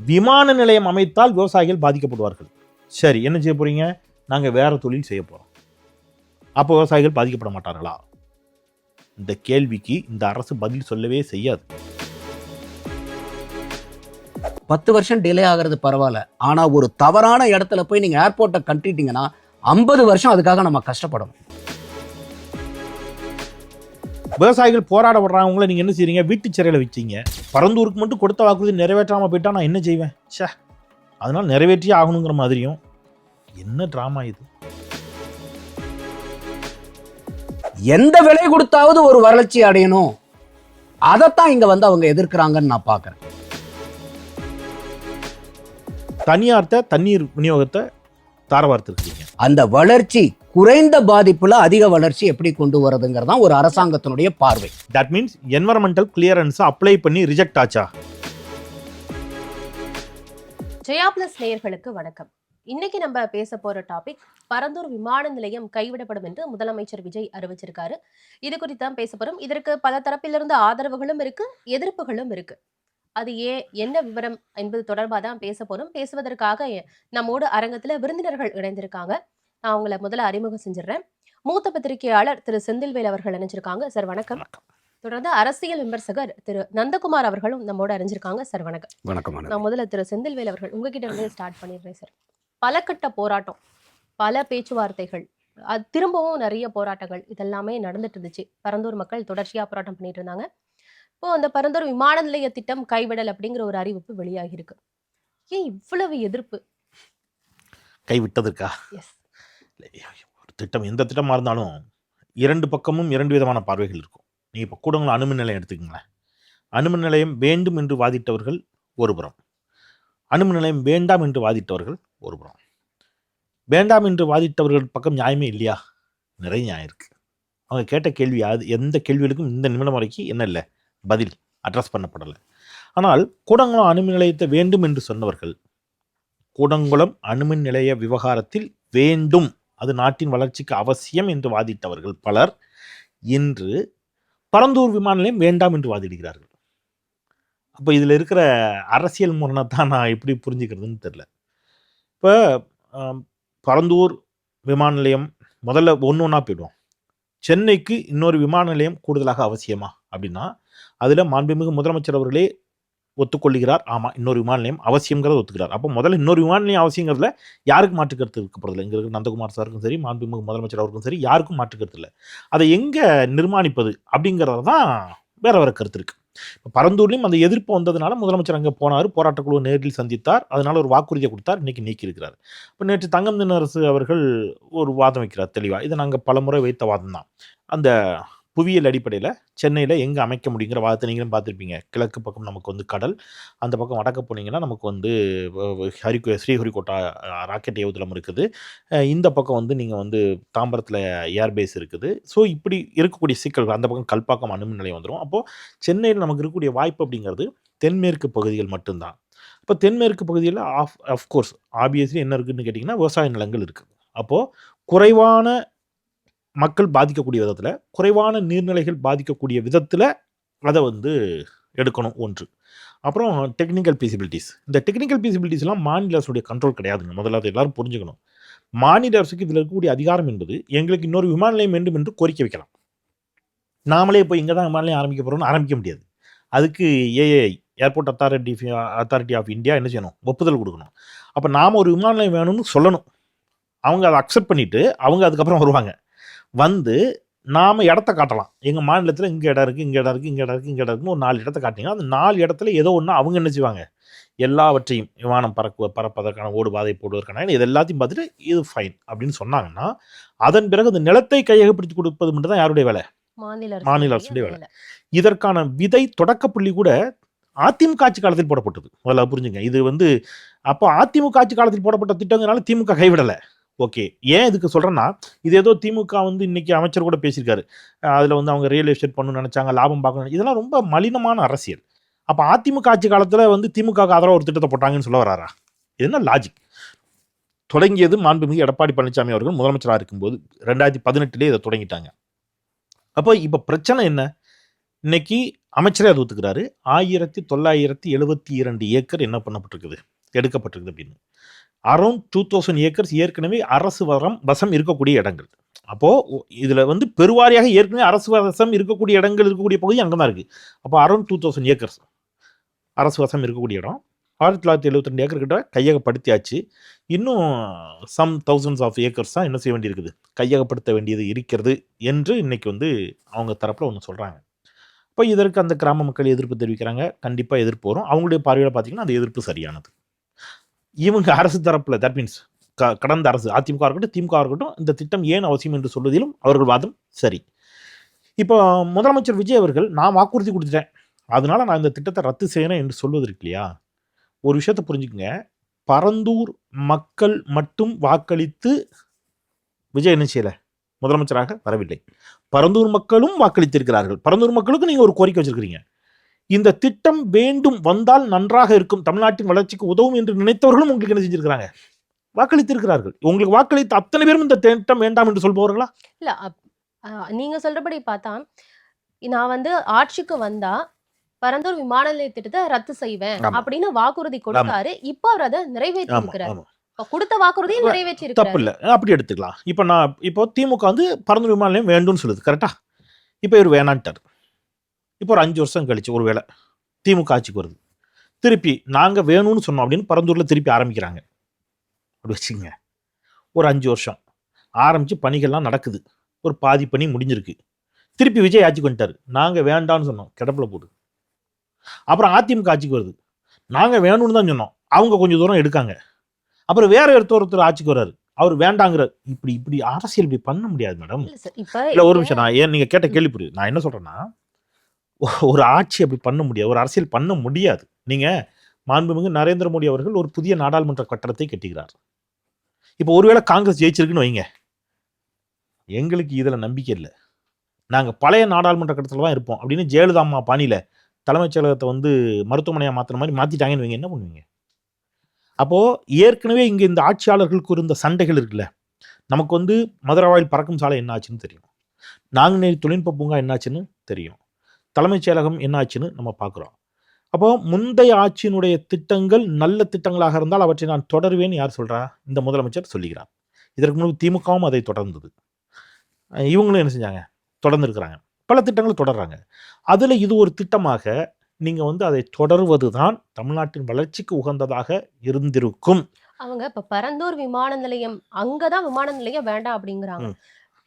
விமான நிலையம் அமைத்தால் விவசாயிகள் பாதிக்கப்படுவார்கள். சரி, என்ன செய்ய போறீங்க? நாங்கள் வேற தொழில் செய்ய போறோம். அப்போ விவசாயிகள் பாதிக்கப்பட மாட்டார்களா? இந்த கேள்விக்கு இந்த அரசு பதில் சொல்லவே செய்யாது. 10 வருஷம் டிலே ஆகிறது பரவாயில்ல, ஆனா ஒரு தவறான இடத்துல போய் நீங்க ஏர்போர்ட்டை கட்டிட்டீங்கன்னா 50 வருஷம் அதுக்காக நம்ம கஷ்டப்படணும். விவசாயிகள் போராட வர்றவங்களை நீங்க என்ன செய்றீங்க? வீட்டு சிறையில் வச்சீங்க. பரந்தூருக்கு மட்டும் கொடுத்த வாக்குறுதி நிறைவேற்றாம போயிட்டா நான் என்ன செய்வேன்? அதனால நிறைவேற்றியே ஆகணுங்கிற மாதிரியும். என்ன டிராமா இது? எந்த விலை கொடுத்தாவது ஒரு வளர்ச்சி அடையணும், அதைத்தான் இங்க வந்து அவங்க எதிர்க்கிறாங்கன்னு நான் பாக்குறேன். தனியார்த்த தண்ணீர் விநியோகத்தை தாரவார்த்திருக்கீங்க. அந்த வளர்ச்சி குறைந்த பாதிப்புல அதிக வளர்ச்சி எப்படி கொண்டு வரதுங்கிறதா ஒரு அரசாங்கத்தினுடைய பார்வை. That means environmental clearance apply பண்ணி ரிஜெக்ட் ஆச்சா? ஜெயா பிளஸ் நேயர்களுக்கு வணக்கம். இன்னைக்கு நம்ம பேச போற டாபிக் பரந்தூர் விமான நிலையம் கைவிடப்படும் என்று முதலமைச்சர் விஜய் அறிவிச்சிருக்காரு. இது குறித்து தான் பேச போறோம். இதற்கு பல தரப்பிலிருந்து ஆதரவுகளும் இருக்கு, எதிர்ப்புகளும் இருக்கு. அது என்ன விவரம் என்பது தொடர்பாக தான் பேச போறோம். பேசுவதற்காக நம்மோடு அரங்கத்துல விருந்தினர்கள் இணைந்திருக்காங்க. நான் உங்களை முதல்ல அறிமுகம் செஞ்சிடறேன். மூத்த பத்திரிகையாளர் திரு செந்தில்வேல் அவர்கள் இணைஞ்சிருக்காங்க. சார் வணக்கம். தொடர்ந்து அரசியல் விமர்சகர் திரு நந்தகுமார் அவர்களும் நம்மோடு அறிஞ்சிருக்காங்க. சார் வணக்கம். வணக்கம். நான் முதல்ல திரு செந்தில்வேல் அவர்கள் உங்ககிட்ட இருந்து ஸ்டார்ட் பண்ணிடுறேன். சார், பல கட்ட போராட்டம், பல பேச்சுவார்த்தைகள், திரும்பவும் நிறைய போராட்டங்கள் இதெல்லாமே நடந்துட்டு இருந்துச்சு. பரந்தூர் மக்கள் தொடர்ச்சியா போராட்டம் பண்ணிட்டு இருந்தாங்க. இப்போ அந்த பரந்தூர் விமான நிலைய திட்டம் கைவிடல் அப்படிங்கிற ஒரு அறிவிப்பு வெளியாகி இருக்கு. ஏன் இவ்வளவு எதிர்ப்பு? கைவிட்டதற்கா? ஒரு திட்டம் எந்த திட்டமா இருந்தாலும் இரண்டு பக்கமும் இரண்டு விதமான பார்வைகள் இருக்கும். நீ இப்போ கூடங்குளம் அணுமின் நிலையம் எடுத்துக்கங்களேன். அணுமின் நிலையம் வேண்டும் என்று வாதிட்டவர்கள் ஒரு புறம், அணுமின் நிலையம் வேண்டாம் என்று வாதிட்டவர்கள் ஒரு புறம். வேண்டாம் என்று வாதிட்டவர்கள் பக்கம் நியாயமே இல்லையா? நிறைய நியாயம் இருக்கு. அவங்க கேட்ட கேள்வி அது எந்த கேள்விகளுக்கும் இந்த நிமிடம் வரைக்கும் என்ன இல்லை, பதில் அட்ரஸ் பண்ணப்படலை. ஆனால் கூடங்குளம் அணுமின் நிலையத்தை வேண்டும் என்று சொன்னவர்கள், கூடங்குளம் அணுமின் நிலைய விவகாரத்தில் வேண்டும், அது நாட்டின் வளர்ச்சிக்கு அவசியம் என்று வாதிட்டவர்கள் பலர் இன்று பரந்தூர் விமான நிலையம் வேண்டாம் என்று வாதிடுகிறார்கள். அப்போ இதில் இருக்கிற அரசியல் முரணை தான் நான் எப்படி புரிஞ்சுக்கிறதுன்னு தெரியல. இப்போ பரந்தூர் விமான நிலையம் முதல்ல ஒன்றா போயிடுவோம். சென்னைக்கு இன்னொரு விமான நிலையம் கூடுதலாக அவசியமா அப்படின்னா அதில் மாண்புமிகு முதலமைச்சர் அவர்களே ஒத்துக்கொள்கிறார். ஆமாம், இன்னொரு விமான நிலையம் அவசியங்கிறத ஒத்துக்கிறார். அப்போ முதல்ல இன்னொரு விமான நிலையம் அவசியங்கிறதுல யாருக்கு மாற்றுக்கருத்து இருக்கப்படுறதில்லை. இங்கே இருக்கிற நந்தகுமார் சாருக்கும் சரி, மாண்புமிகு முதலமைச்சர் அவருக்கும் சரி, யாருக்கும் மாற்றுக்கருத்து இல்லை. அதை எங்கே நிர்மாணிப்பது அப்படிங்கிறது தான் வேற வேற கருத்து இருக்கு. இப்போ பரந்தூர்லையும் அந்த எதிர்ப்பு வந்ததுனால முதலமைச்சர் அங்கே போனார், போராட்டக்குழுவை நேரில் சந்தித்தார், அதனால ஒரு வாக்குறுதியை கொடுத்தார், இன்னைக்கு நீக்கி இருக்கிறார். இப்போ நேற்று தங்கம் தென்னரசு அவர்கள் ஒரு வாதம் வைக்கிறார் தெளிவாக. இதை நாங்கள் பல முறை வைத்த வாதம் தான். அந்த புவியியல் அடிப்படையில் சென்னையில் எங்கே அமைக்க முடியுங்கிற வாதத்தை நீங்களும் பார்த்துருப்பீங்க. கிழக்கு பக்கம் நமக்கு வந்து கடல், அந்த பக்கம் வடக்க போனீங்கன்னா நமக்கு வந்து ஸ்ரீஹரிகோட்டா ராக்கெட் ஏவுதளம் இருக்குது, இந்த பக்கம் வந்து நீங்கள் வந்து தாம்பரத்தில் ஏர்பேஸ் இருக்குது. ஸோ இப்படி இருக்கக்கூடிய சிக்கல்கள், அந்த பக்கம் கல்பாக்கம் அணுமின் நிலையம் வந்துடும். அப்போது சென்னையில் நமக்கு இருக்கக்கூடிய வாய்ப்பு அப்படிங்கிறது தென்மேற்கு பகுதிகள் மட்டும்தான். இப்போ தென்மேற்கு பகுதியில் ஆஃப்கோர்ஸ் ஆப்வியஸ்லி என்ன இருக்குதுன்னு கேட்டிங்கன்னா விவசாய நிலங்கள் இருக்குது. அப்போது குறைவான மக்கள் பாதிக்கக்கூடிய விதத்தில், குறைவான நீர்நிலைகள் பாதிக்கக்கூடிய விதத்தில் அதை வந்து எடுக்கணும் ஒன்று. அப்புறம் டெக்னிக்கல் ஃபீசிபிலிட்டிஸ். இந்த டெக்னிக்கல் ஃபீசிபிலிட்டிஸ்லாம் மாநில அரசுடைய கண்ட்ரோல் கிடையாதுங்க. முதல்ல அதை எல்லாரும் புரிஞ்சுக்கணும். மாநில அரசுக்கு இதில் இருக்கக்கூடிய அதிகாரம் என்பது எங்களுக்கு இன்னொரு விமான நிலையம் வேண்டும் என்று கோரிக்கை வைக்கலாம். நாமளே போய் இங்கே தான் விமான நிலையம் ஆரம்பிக்க போகிறோம்னு ஆரம்பிக்க முடியாது. அதுக்கு A I airport authority of India என்ன செய்யணும்? ஒப்புதல் கொடுக்கணும். அப்போ நாம் ஒரு விமான நிலையம் வேணும்னு சொல்லணும். அவங்க அதை அக்செப்ட் பண்ணிவிட்டு அவங்க அதுக்கப்புறம் வருவாங்க. வந்து நாம் இடத்த காட்டலாம். எங்கள் மாநிலத்தில் இங்கே இடம் இருக்குது, இங்கே இடம் இருக்குது, இங்கே இடம் இருக்குது, இங்கே இடம் இருக்குன்னு ஒரு 4 இடத்த காட்டிங்கன்னா அந்த 4 இடத்துல ஏதோ ஒன்று அவங்க என்ன செய்வாங்க? எல்லாவற்றையும் விமானம் பறப்பதற்கான ஓடு பாதை போடுவதற்கான இது எல்லாத்தையும் பார்த்துட்டு இது ஃபைன் அப்படின்னு சொன்னாங்கன்னா அதன் பிறகு அந்த நிலத்தை கையகப்படுத்தி கொடுப்பது மட்டும் தான் யாருடைய வேலை? மாநில அரசுடைய வேலை. இதற்கான விதை தொடக்க புள்ளி கூட அதிமுக ஆட்சி காலத்தில் போடப்பட்டது. முதல்ல புரிஞ்சுங்க. இது வந்து அப்போ அதிமுக ஆட்சி காலத்தில் போடப்பட்ட திட்டங்களால திமுக கைவிடலை. ஓகே, ஏன் இதுக்கு சொல்கிறேன்னா, இது ஏதோ திமுக வந்து இன்னைக்கு அமைச்சர் கூட பேசியிருக்காரு, அதில் வந்து அவங்க ரியல் எஸ்டேட் பண்ணணும்னு நினச்சாங்க, லாபம் பார்க்கணும், இதெல்லாம் ரொம்ப மலினமான அரசியல். அப்போ அதிமுக ஆட்சி காலத்தில் வந்து திமுக ஆதரவு ஒரு திட்டத்தை போட்டாங்கன்னு சொல்ல வராரா? இது என்ன லாஜிக்? தொடங்கியது மாண்புமிகு எடப்பாடி பழனிசாமி அவர்கள் முதலமைச்சராக இருக்கும்போது 2018 இதை தொடங்கிட்டாங்க. அப்போ இப்போ பிரச்சனை என்ன? இன்னைக்கு அமைச்சரே அது ஒத்துக்கிறாரு. 1972 ஏக்கர் என்ன பண்ணப்பட்டிருக்குது, எடுக்கப்பட்டிருக்குது அப்படின்னு. அரௌண்ட் 2000 ஏக்கர்ஸ் ஏற்கனவே அரசு வசம் இருக்கக்கூடிய இடங்கள். அப்போ இதுல வந்து பெருவாரியாக ஏற்கனவே அரசு வசம் இருக்கக்கூடிய இடங்கள் இருக்கக்கூடிய பகுதி அங்கதான் இருக்கு. அப்போ அரௌண்ட் 2000 ஏக்கர்ஸ் அரசு வசம் இருக்கக்கூடிய இடம் 1972 ஏக்கர் கிட்ட கையகப்படுத்தியாச்சு. இன்னும் சம் தௌசண்ட்ஸ் ஆஃப் ஏக்கர்ஸ் தான் என்ன செய்ய வேண்டியிருக்குது, கையகப்படுத்த வேண்டியது இருக்கிறது என்று இன்னைக்கு வந்து அவங்க தரப்புல ஒன்று சொல்றாங்க. இப்போ இதற்கு அந்த கிராம மக்கள் எதிர்ப்பு தெரிவிக்கிறாங்க. கண்டிப்பா எதிர்ப்பு வரும். அவங்களுடைய பார்வையில் பார்த்தீங்கன்னா அந்த எதிர்ப்பு சரியானது. இவங்க அரசு தரப்புல தட் மீன்ஸ் கடந்த அரசு அதிமுக இருக்கட்டும் திமுக இருக்கட்டும் இந்த திட்டம் ஏன் அவசியம் என்று சொல்வதிலும் அவர்கள் வாதம் சரி. இப்போ முதலமைச்சர் விஜய் அவர்கள் நான் வாக்குறுதி கொடுத்துட்டேன், அதனால நான் இந்த திட்டத்தை ரத்து செய்யறேன் என்று சொல்வது இருக்கு இல்லையா, ஒரு விஷயத்தை புரிஞ்சுக்கங்க. பரந்தூர் மக்கள் மட்டும் வாக்களித்து விஜய் என்ன செய்யல, முதலமைச்சராக வரவில்லை. பரந்தூர் மக்களும் வாக்களித்திருக்கிறார்கள். பரந்தூர் மக்களுக்கு நீங்க ஒரு கோரிக்கை வச்சிருக்கிறீங்க, இந்த திட்டம் வேண்டும் வந்தால் நன்றாக இருக்கும், தமிழ்நாட்டின் வளர்ச்சிக்கு உதவும் என்று நினைத்தவர்களும் உங்களுக்கு என்ன செஞ்சிருக்கிறாங்க, வாக்களித்திருக்கிறார்கள். உங்களுக்கு வாக்களித்த அத்தனை பேரும் இந்த திட்டம் வேண்டாம் என்று சொல்பவர்களா? இல்ல நீங்க சொல்றபடி பார்த்தா நான் வந்து ஆட்சிக்கு வந்தா பரந்தூர் விமான நிலைய திட்டத்தை ரத்து செய்வேன் ஆமா. அப்படின்னு வாக்குறுதி கொடுத்தாரு. இப்ப அவர் அதை நிறைவேற்றி ஆமா இருக்கிறார். ஆமா இப்ப கொடுத்த வாக்குறுதியை நிறைவேற்றி தப்பு இருக்கிறார். இல்லை, அப்படி எடுத்துக்கலாம். இப்போ திமுக வந்து பரந்தூர் விமான நிலையம் வேண்டும்னு சொல்லுது, கரெக்டா? இப்போ இவர் வேணான்ட்டார். இப்போ ஒரு 5 வருஷம் கழிச்சு ஒரு வேளை திமுக ஆட்சிக்கு வருது, திருப்பி நாங்க வேணும்னு சொன்னோம் அப்படின்னு பரந்தூர்ல திருப்பி ஆரம்பிக்கிறாங்க. அப்படி வச்சுங்க, ஒரு 5 வருஷம் ஆரம்பிச்சு பணிகள்லாம் நடக்குது, ஒரு பாதி பணி முடிஞ்சிருக்கு. திருப்பி விஜய் ஆட்சிக்கு வந்துட்டாரு, நாங்க வேண்டாம்னு சொன்னோம், கிடப்புல போடு. அப்புறம் அதிமுக ஆட்சிக்கு வருது, நாங்க வேணும்னு தான் சொன்னோம், அவங்க கொஞ்சம் தூரம் எடுக்காங்க. அப்புறம் வேற ஒருத்தர் ஆட்சிக்கு வர்றாரு, அவர் வேண்டாங்கிற. இப்படி அரசியல் இப்படி பண்ண முடியாது மேடம். இல்ல சார், இப்ப இல்ல ஒரு நிமிஷம், நான் ஏன் நீங்க கேட்ட கேள்வி புரியுது. நான் என்ன சொல்றேன்னா, ஒரு ஆட்சி அப்படி பண்ண முடியாது, ஒரு அரசியல் பண்ண முடியாது. நீங்க மாண்புமிகு நரேந்திர மோடி அவர்கள் ஒரு புதிய நாடாளுமன்ற கட்டடத்தை கட்டுகிறார். இப்போ ஒருவேளை காங்கிரஸ் ஜெயிச்சிருக்குன்னு வைங்க, எங்களுக்கு இதுல நம்பிக்கை இல்லை, நாங்க பழைய நாடாளுமன்ற கட்டத்தில் தான் இருப்போம் அப்படின்னு ஜெயலலிதா அம்மா பாணியில தலைமைச் செயலகத்தை வந்து மருத்துவமனையா மாத்தின மாதிரி மாத்திட்டாங்கன்னு வைங்க, என்ன பண்ணுவீங்க? அப்போ ஏற்கனவே இங்க இந்த ஆட்சியாளர்களுக்கு இருந்த சண்டைகள் இருக்குல்ல, நமக்கு வந்து மதுரவாயில் பறக்கும் சாலை என்ன ஆச்சுன்னு தெரியும், நாங்குநேரி தொழில்நுட்ப பூங்கா என்னாச்சுன்னு தெரியும், தலைமைச் செயலகம் என்ன ஆச்சுன்னு நம்ம பார்க்குறோம். அப்போ முந்தைய ஆட்சியினுடைய திட்டங்கள் நல்ல திட்டங்களாக இருந்தால் அவற்றை நான் தொடருவேன்னு யார் சொல்றா? இந்த முதலமைச்சர் சொல்லுகிறார். இதற்கு முன்பு திமுகவும் அதை தொடர்ந்தது, இவங்களும் என்ன செஞ்சாங்க, தொடர்ந்து இருக்கிறாங்க, பல திட்டங்கள் தொடர்றாங்க. அதுல இது ஒரு திட்டமாக நீங்க வந்து அதை தொடர்வதுதான் தமிழ்நாட்டின் வளர்ச்சிக்கு உகந்ததாக இருந்திருக்கும். அவங்க இப்ப பரந்தூர் விமான நிலையம் அங்கதான் விமான நிலையம் வேண்டாம் அப்படிங்கிறாங்க. ம்.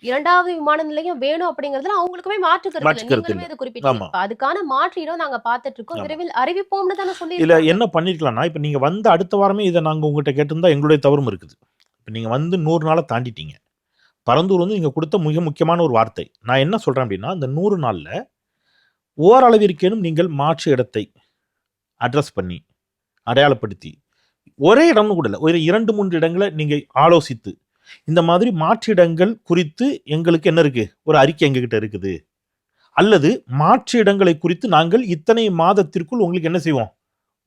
இரண்டாவது விமான நிலையம் வேணும் அப்படிங்கறதுல அவங்களுக்குமே மாற்று கருத்து மாற்று இல்ல. கருத்து நீங்களுமே இல்ல. அதை குறிப்பிட்டீங்க. ஆமா. இப்ப அதுக்கான மாற்று இடம் நாங்க பார்த்துட்டு இருக்கோம், ஆமா. விரைவில் அறிவிப்போம்னு தானே இல்ல சொல்லியிருக்காங்க. என்ன பண்ணிருக்கலாம்னா, இப்ப நீங்க வந்து அடுத்த வாரமே இதை நாங்க உங்ககிட்ட கேட்டிருந்தா எங்களுடைய தவறும் இருக்குது. இப்ப நீங்க வந்து 100 நாளை தாண்டிட்டீங்க. பரந்தூர் வந்து நீங்க கொடுத்த மிக முக்கியமான ஒரு வார்த்தை. நான் என்ன சொல்றேன் அப்படின்னா, இந்த 100 நாள்ல ஓரளவிற்கேனும் நீங்கள் மாற்று இடத்தை அட்ரஸ் பண்ணி அடையாளப்படுத்தி, ஒரே இடம்னு கூட இல்லை, ஒரு 2-3 இடங்களை நீங்க ஆலோசித்து, இந்த மாதிரி மாற்று இடங்கள் குறித்து எங்களுக்கு என்ன இருக்கு, ஒரு அறிக்கை எங்ககிட்ட இருக்குது, அல்லது மாற்று இடங்களை குறித்து நாங்கள் இத்தனை மாதத்திற்குள் உங்களுக்கு என்ன செய்வோம்,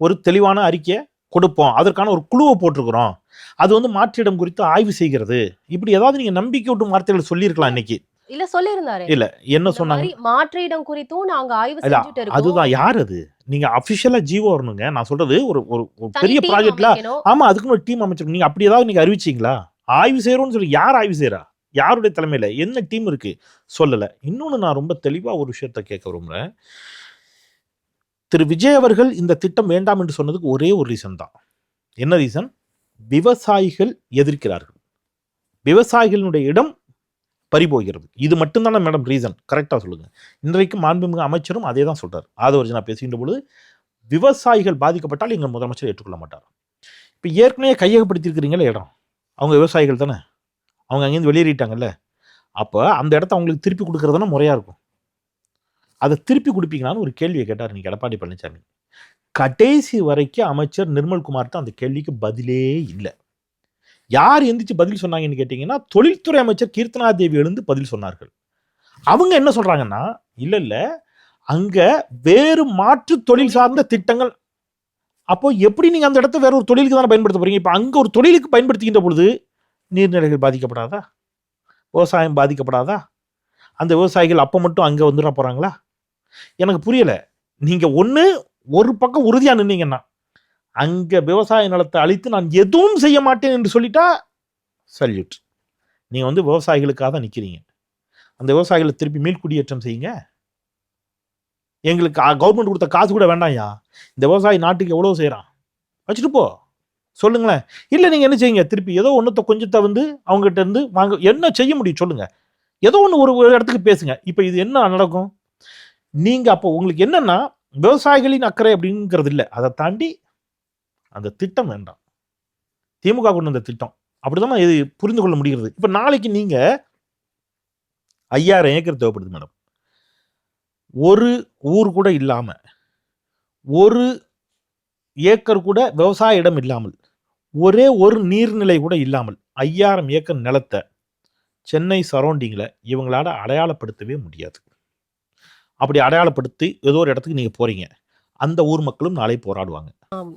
ஒரு தெளிவான அறிக்கையை கொடுப்போம், அதற்கான ஒரு குழுவை போட்டிருக்கிறோம், அது வந்து மாற்று இடம் குறித்து ஆய்வு செய்கிறது, இப்படி ஏதாவது நீங்க நம்பிக்கையூட்டும் வார்த்தைகள் சொல்லியிருக்கலாம் இன்னைக்கு. இல்ல சொல்லியிருந்தாரு, இல்ல என்ன இந்த சொன்னாங்க? மாதிரி மாற்று இடம் குறித்தும் நாங்க ஆய்வு இல்ல செஞ்சுட்டு இருக்கோம், அதுதான், யார் அது? நீங்க அபிஷியலா ஜீவோ வரணுங்க. நான் சொல்றது ஒரு ஒரு ஒரு தனி பெரிய டீம் ப்ராஜெக்ட்ல, அமைக்கணும். ஆமா அதுக்குன்னு ஒரு டீம் அமைச்சிருக்கணும். நீங்க அப்படி ஏதாவது நீங்க அறிவிச்சீங்களா? ஆய்வு செய்யறோம்னு சொல்லி யார் ஆய்வு செய்யறா? யாருடைய தலைமையில என்ன டீம் இருக்கு? சொல்லல. இன்னொன்னு நான் ரொம்ப தெளிவா ஒரு விஷயத்தை கேட்க விரும்புறேன். திரு விஜய் அவர்கள் இந்த திட்டம் வேண்டாம் என்று சொன்னதுக்கு ஒரே ஒரு ரீசன் தான். என்ன ரீசன்? விவசாயிகள் எதிர்க்கிறார்கள், விவசாயிகளுடைய இடம் பறிபோகிறது. இது மட்டும்தானே மேடம் ரீசன்? கரெக்டா சொல்லுங்க. இன்றைக்கு மாண்புமிகு அமைச்சரும் அதே தான் சொல்றாரு. ஆதவர்ஜனா பேசுகின்ற பொழுது விவசாயிகள் பாதிக்கப்பட்டால் எங்கள் முதலமைச்சர் ஏற்றுக்கொள்ள மாட்டார். இப்போ ஏற்கனவே கையகப்படுத்தியிருக்கிறீங்களே இடம், அவங்க விவசாயிகள் தானே, அவங்க அங்கேருந்து வெளியேறிட்டாங்கல்ல, அப்போ அந்த இடத்த அவங்களுக்கு திருப்பி கொடுக்கறதுனா முறையா இருக்கும். அதை திருப்பி கொடுப்பீங்களான்னு ஒரு கேள்வியை கேட்டார் இன்னைக்கு எடப்பாடி பழனிசாமி. கடைசி வரைக்கும் அமைச்சர் நிர்மல்குமார்ட்ட அந்த கேள்விக்கு பதிலே இல்லை. யார் எந்திரிச்சு பதில் சொன்னாங்கன்னு கேட்டீங்கன்னா, தொழில்துறை அமைச்சர் கீர்த்தனா தேவி எழுந்து பதில் சொன்னார்கள். அவங்க என்ன சொல்றாங்கன்னா, இல்ல அங்க வேறு மாற்று தொழில் சார்ந்த திட்டங்கள். அப்போ எப்படி நீங்க அந்த இடத்த வேற ஒரு தொழிலுக்கு தானே பயன்படுத்த போறீங்க? இப்ப அங்க ஒரு தொழிலுக்கு பயன்படுத்துகின்ற பொழுது நீர்நிலைகள் எனக்கு புரியல. நீங்க ஒரு பக்கம் உறுதியா நின்னீங்கன்னா, அங்க விவசாய நிலத்தை அழித்து நான் எதுவும் செய்ய மாட்டேன் என்று சொல்லிட்டா சல்யூட். நீங்க விவசாயிகளுக்காக தான் நிக்கிறீங்க. அந்த விவசாயிகளை திருப்பி மீள்குடியேற்றம் செய்யுங்க. எங்களுக்கு கவர்மெண்ட் கொடுத்த காசு கூட வேண்டாம்யா. இந்த விவசாயி நாட்டுக்கு எவ்வளவு செய்யறான், வச்சுட்டு போ, சொல்லுங்களேன். இல்ல நீங்க என்ன செய்யுங்க, திருப்பி ஏதோ ஒன்னத்தை கொஞ்சத்தை அவங்ககிட்ட இருந்து வாங்க. என்ன செய்ய முடியும் சொல்லுங்க. ஏதோ ஒன்று ஒரு இடத்துக்கு பேசுங்க. இப்போ இது என்ன நடக்கும்? நீங்க அப்போ உங்களுக்கு என்னன்னா விவசாயிகளின் அக்கறை அப்படிங்கிறது இல்லை. அதை தாண்டி அந்த திட்டம் வேண்டாம். திமுக கொண்டு வந்த திட்டம் அப்படிதான் இது புரிந்து கொள்ள முடிகிறது. இப்போ நாளைக்கு நீங்க 5000 ஏக்கர் தேவைப்படுது மேடம். ஒரு ஊர் கூட இல்லாம, ஒரு ஏக்கர் கூட விவசாய இடம் இல்லாமல், ஒரே ஒரு நீர்நிலை கூட இல்லாமல் 5000 ஏக்கர் நிலத்தை சென்னை சரௌண்டிங்கில் இவங்களால அடையாளப்படுத்தவே முடியாது. அப்படி அடையாளப்படுத்தி ஏதோ ஒரு இடத்துக்கு நீங்கள் போகிறீங்க, அந்த ஊர் மக்களும் நாளை போராடுவாங்க.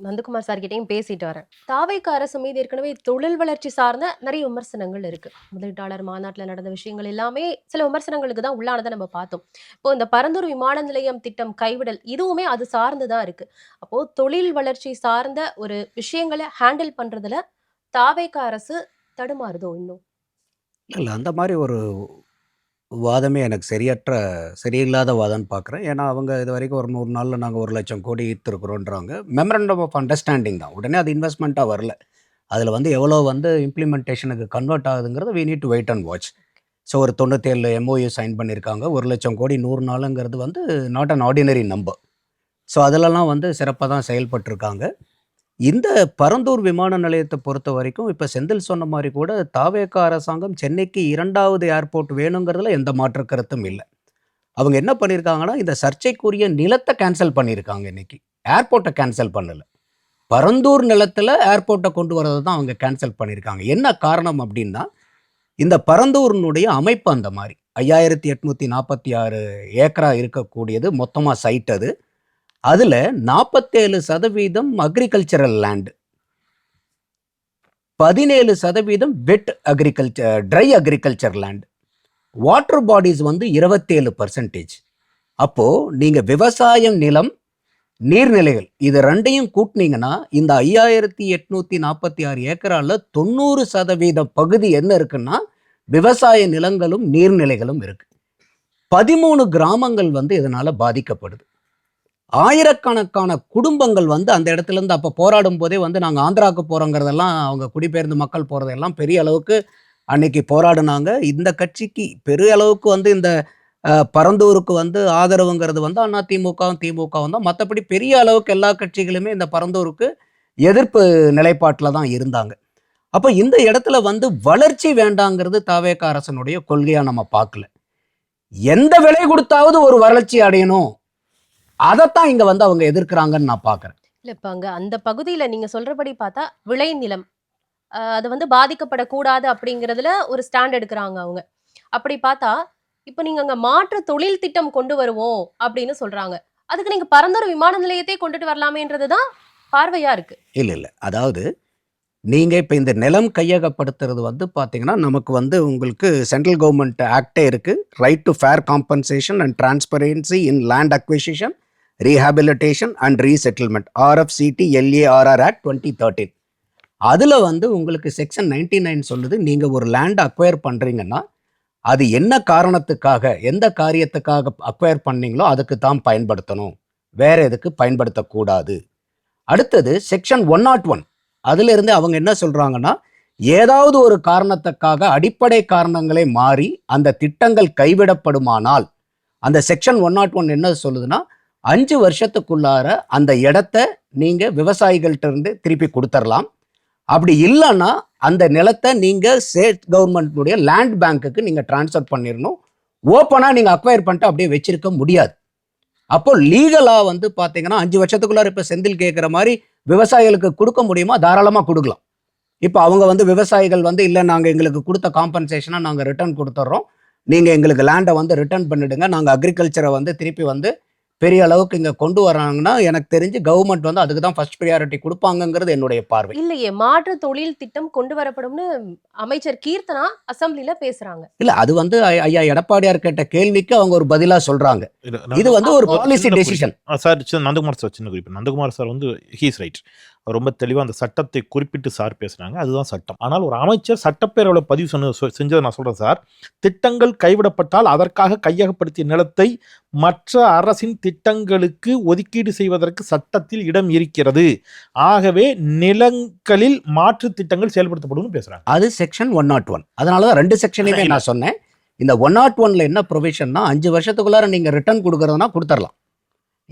நந்தகுமார் சார் கிட்டையும் பேசிட்டு வரேன். தாவேக அரசு மீது ஏற்கனவே தொழில் வளர்ச்சி சார்ந்த நிறைய விமர்சனங்கள் இருக்கு. முதலீட்டாளர் மாநாட்டில் நடந்த விஷயங்கள் எல்லாமே சில விமர்சனங்களுக்கு தான் உள்ளானதை நம்ம பார்த்தோம். இப்போ இந்த பரந்தூர் விமான நிலையம் திட்டம் கைவிடல் இதுவுமே அது சார்ந்துதான் இருக்கு. அப்போ தொழில் வளர்ச்சி சார்ந்த ஒரு விஷயங்களை ஹேண்டில் பண்றதுல தாவேக அரசு தடுமாறுதோ இன்னும்? இல்லை, அந்த மாதிரி ஒரு வாதமே எனக்கு சரியில்லாத வாதம்னு பார்க்குறேன். ஏன்னா அவங்க இது வரைக்கும் ஒரு 100 நாளில் நாங்கள் 1,00,000 கோடி ஈர்த்திருக்கிறோன்றாங்க. மெமரண்டம் ஆஃப் அண்டர்ஸ்டாண்டிங் தான், உடனே அது இன்வெஸ்ட்மெண்ட்டாக வரல. அதில் எவ்வளோ இம்ப்ளிமெண்டேஷனுக்கு கன்வெர்ட் ஆகுதுங்கிறது we need to wait and watch. So ஒரு 97 MOU சைன் பண்ணியிருக்காங்க. 1,00,000 கோடி 100 நாளுங்கிறது not an ordinary number. So அதிலலாம் சிறப்பாக தான் செயல்பட்டிருக்காங்க. இந்த பரந்தூர் விமான நிலையத்தை பொறுத்த வரைக்கும் இப்போ செந்தில் சொன்ன மாதிரி கூட தாவேக அரசாங்கம் சென்னைக்கு 2வது ஏர்போர்ட் வேணுங்கிறதுல எந்த மாற்று கருத்தும் இல்லை. அவங்க என்ன பண்ணியிருக்காங்கன்னா, இந்த சர்ச்சைக்குரிய நிலத்தை கேன்சல் பண்ணியிருக்காங்க. இன்னைக்கு ஏர்போர்ட்டை கேன்சல் பண்ணலை, பரந்தூர் நிலத்தில் ஏர்போர்ட்டை கொண்டு வரதை தான் அவங்க கேன்சல் பண்ணியிருக்காங்க. என்ன காரணம் அப்படின்னா, இந்த பரந்தூரினுடைய அமைப்பு அந்த மாதிரி 5846 ஏக்கரா இருக்கக்கூடியது மொத்தமாக சைட். அதில் 47% agricultural land, 17% wet agriculture dry agriculture land, water bodies 27%. அப்போது நீங்கள் விவசாயம், நிலம், நீர்நிலைகள் இது ரெண்டையும் கூட்டினீங்கன்னா இந்த 5846 ஏக்கரால 90% பகுதி என்ன இருக்குன்னா விவசாய நிலங்களும் நீர்நிலைகளும் இருக்கு. 13 கிராமங்கள் இதனால பாதிக்கப்படுது. ஆயிரக்கணக்கான குடும்பங்கள் அந்த இடத்துல இருந்து அப்போ போராடும் போதே நாங்கள் ஆந்திராவுக்கு போகிறோங்கிறதெல்லாம், அவங்க குடிபெயர்ந்து மக்கள் போகிறதெல்லாம் பெரிய அளவுக்கு அன்னைக்கு போராடினாங்க. இந்த கட்சிக்கு பெரிய அளவுக்கு இந்த பரந்தூருக்கு ஆதரவுங்கிறது அதிமுகவும் திமுகவும் தான். மற்றபடி பெரிய அளவுக்கு எல்லா கட்சிகளுமே இந்த பரந்தூருக்கு எதிர்ப்பு நிலைப்பாட்டில் தான் இருந்தாங்க. அப்போ இந்த இடத்துல வளர்ச்சி வேண்டாங்கிறது தாவேக அரசனுடைய கொள்கையாக நம்ம பார்க்கல. எந்த விலை கொடுத்தாவது ஒரு வளர்ச்சி அடையணும், அதைத்தான் இங்க அவங்க எதிர்க்கிறாங்கன்னு நான் பாக்குறேன். இல்ல இப்ப அங்க அந்த பகுதியில நீங்க சொல்றபடி பார்த்தா விளை நிலம் அது பாதிக்கப்படக்கூடாது அப்படிங்கிறதுல ஒரு ஸ்டாண்ட் எடுக்கிறாங்க அவங்க. அப்படி பார்த்தா இப்ப நீங்க அங்க மாற்று தொழில் திட்டம் கொண்டு வருவோம் அப்படின்னு சொல்றாங்க. அதுக்கு நீங்க பரந்தூர் விமான நிலையத்தை கொண்டுட்டு வரலாமேன்றதுதான் பார்வையா இருக்கு. இல்ல, அதாவது நீங்க இப்ப இந்த நிலம் கையகப்படுத்துறது பாத்தீங்கன்னா, நமக்கு உங்களுக்கு சென்ட்ரல் கவர்மெண்ட் ஆக்டே இருக்கு, right to fair compensation and transparency in land acquisition, rehabilitation and resettlement, RFCT LARR Act 2013. அதில் உங்களுக்கு செக்ஷன் 99 சொல்லுது, நீங்கள் ஒரு லேண்ட் அக்வயர் பண்ணுறீங்கன்னா அது என்ன காரணத்துக்காக, எந்த காரியத்துக்காக அக்வயர் பண்ணீங்களோ அதுக்கு தான் பயன்படுத்தணும், வேற எதுக்கு பயன்படுத்தக்கூடாது. அடுத்தது செக்ஷன் 101, அதிலிருந்து அவங்க என்ன சொல்கிறாங்கன்னா, ஏதாவது ஒரு காரணத்துக்காக அடிப்படை காரணங்களை மாறி அந்த திட்டங்கள் கைவிடப்படுமானால் அந்த செக்ஷன் 101 என்ன சொல்லுதுன்னா, 5 வருஷத்துக்குள்ளார அந்த இடத்த நீங்க விவசாயிகள்ட்ட இருந்து திருப்பி கொடுத்துடலாம். அப்படி இல்லைன்னா அந்த நிலத்தை நீங்க ஸ்டேட் கவர்மெண்ட்டுடைய லேண்ட் பேங்க்குக்கு நீங்க டிரான்ஸ்ஃபர் பண்ணிடணும். ஓப்பனா நீங்க அக்வயர் பண்ணிட்டு அப்படியே வச்சிருக்க முடியாது. அப்போ லீகலா பாத்தீங்கன்னா 5 வருஷத்துக்குள்ளார இப்ப செந்தில் கேட்கிற மாதிரி விவசாயிகளுக்கு கொடுக்க முடியுமா? தாராளமா கொடுக்கலாம். இப்போ அவங்க விவசாயிகள் இல்லை, நாங்க எங்களுக்கு கொடுத்த காம்பன்சேஷனை நாங்க ரிட்டர்ன் கொடுத்துட்றோம், நீங்க எங்களுக்கு லேண்டை ரிட்டர்ன் பண்ணிடுங்க, நாங்க அக்ரிகல்ச்சரை திருப்பி பெரிய அளவுக்கு இங்க கொண்டு வராங்கன்னா எனக்கு தெரிஞ்சு கவர்மெண்ட் வந்து அதுக்கு தான் ஃபர்ஸ்ட் ப்ரியாரிட்டி கொடுப்பாங்கங்கிறது என்னுடைய பார்வை. இல்லையே, மாற்று தொழில் திட்டம் கொண்டு வரப்படும்னு அமைச்சர் கீர்த்தனா அசெம்பிளில பேசுறாங்க. இல்ல அது வந்து ஐயா எடப்பாடியார் கேட்ட கேள்விக்கு அவங்க ஒரு பதிலா சொல்றாங்க. இது வந்து ஒரு policy decision. Sir Nandakumar sir சின்ன குறிப்பு. நந்தகுமார் சார் வந்து ஹீஸ் ரைட். ரொம்ப தெளிவாக அந்த சட்டத்தை குறிப்பிட்டு சார் பேசுனாங்க. அதுதான் சட்டம். ஆனால் ஒரு அமைச்சர் சட்டப்பேரவையில் பதிவு செஞ்சதை நான் சொல்றேன் சார். திட்டங்கள் கைவிடப்பட்டால் அதற்காக கையகப்படுத்திய நிலத்தை மற்ற அரசின் திட்டங்களுக்கு ஒதுக்கீடு செய்வதற்கு சட்டத்தில் இடம் இருக்கிறது. ஆகவே நிலங்களில் மாற்று திட்டங்கள் செயல்படுத்தப்படும் பேசுறாங்க. அது செக்ஷன் 101. அதனாலதான் 2 செக்ஷனையுமே நான் சொன்னேன். இந்த 101ல என்ன ப்ரொவிஷன்னா 5 வருஷத்துக்குள்ளார நீங்க ரிட்டர்ன் கொடுக்கறதுனா கொடுத்துடலாம்.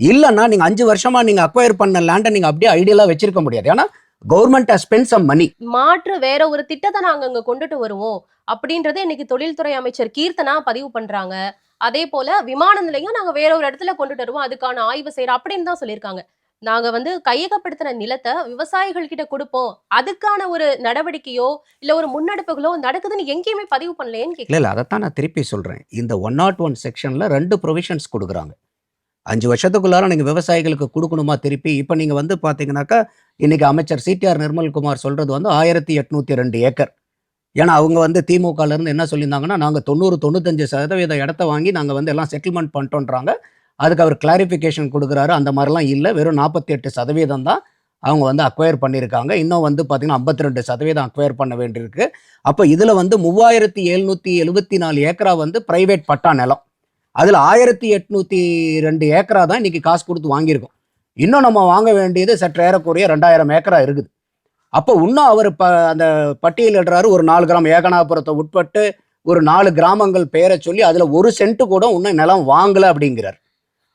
இல்லைன்னா நீங்க 5 வருஷமா நீங்க அக்வயர் பண்ண லேண்டை நீங்க அப்படியே ஐடியலா வச்சிருக்க முடியாது. ஏன்னா government has spend some money. மாற்று வேற ஒரு திட்டத்தை நாங்க அங்க கொண்டுட்டு வருவோம் அப்படின்றத இன்னைக்கு தொழில்துறை அமைச்சர் கீர்த்தனா பதிவு பண்றாங்க. அதே போல விமான நிலையம் நாங்க வேற ஒரு இடத்துல கொண்டுட்டு வருவோம், அதுக்கான ஆய்வு செய்யறோம் அப்படின்னு தான் சொல்லியிருக்காங்க. நாங்க வந்து கையகப்படுத்தின நிலத்தை விவசாயிகள் கிட்ட கொடுப்போம், அதுக்கான ஒரு நடவடிக்கையோ இல்ல ஒரு முன்னெடுப்புகளோ நடக்குதுன்னு எங்கேயுமே பதிவு பண்ணலையேன்னு கேட்கல. இல்ல அதைத்தான் நான் திருப்பி சொல்றேன். இந்த 101 செக்ஷன்ல 2 ப்ரொவிஷன்ஸ் கொடுக்குறாங்க. 5 வருஷத்துக்குள்ளார நீங்க விவசாயிகளுக்கு கொடுக்கணுமா திருப்பி. இப்ப நீங்க வந்து பாத்தீங்கன்னாக்கா இன்னைக்கு அமைச்சர் சிடிஆர் நிர்மல்குமார் சொல்றது வந்து 1802 ஏக்கர். ஏன்னா அவங்க வந்து திமுகல இருந்து என்ன சொல்லியிருந்தாங்கன்னா நாங்க 90-95% இடத்த வாங்கி நாங்க வந்து எல்லாம் செட்டில்மெண்ட் பண்ணிட்டோன்றாங்க. அதுக்கு அவர் கிளாரிஃபிகேஷன் கொடுக்குறாரு. அந்த மாதிரிலாம் இல்லை, வெறும் 48% தான் அவங்க வந்து அக்வயர் பண்ணியிருக்காங்க. இன்னும் வந்து பார்த்தீங்கன்னா 52% அக்வயர் பண்ண வேண்டியிருக்கு. அப்போ இதில் வந்து 3774 ஏக்கரா வந்து பிரைவேட் பட்டா நிலம். அதில் 1802 ஏக்கரா தான் இன்னைக்கு காசு கொடுத்து வாங்கியிருக்கோம். இன்னும் நம்ம வாங்க வேண்டியது சற்று ஏறக்குறைய 2000 ஏக்கரா இருக்குது. அப்போ இன்னும் அவர் அந்த பட்டியலிடுறாரு. ஒரு 4 கிராம் ஏகனாபுரத்தை உட்பட்டு ஒரு 4 கிராமங்கள் பெயரை சொல்லி அதில் 1 சென்ட் கூட இன்னும் நிலம் வாங்கலை அப்படிங்கிறார்.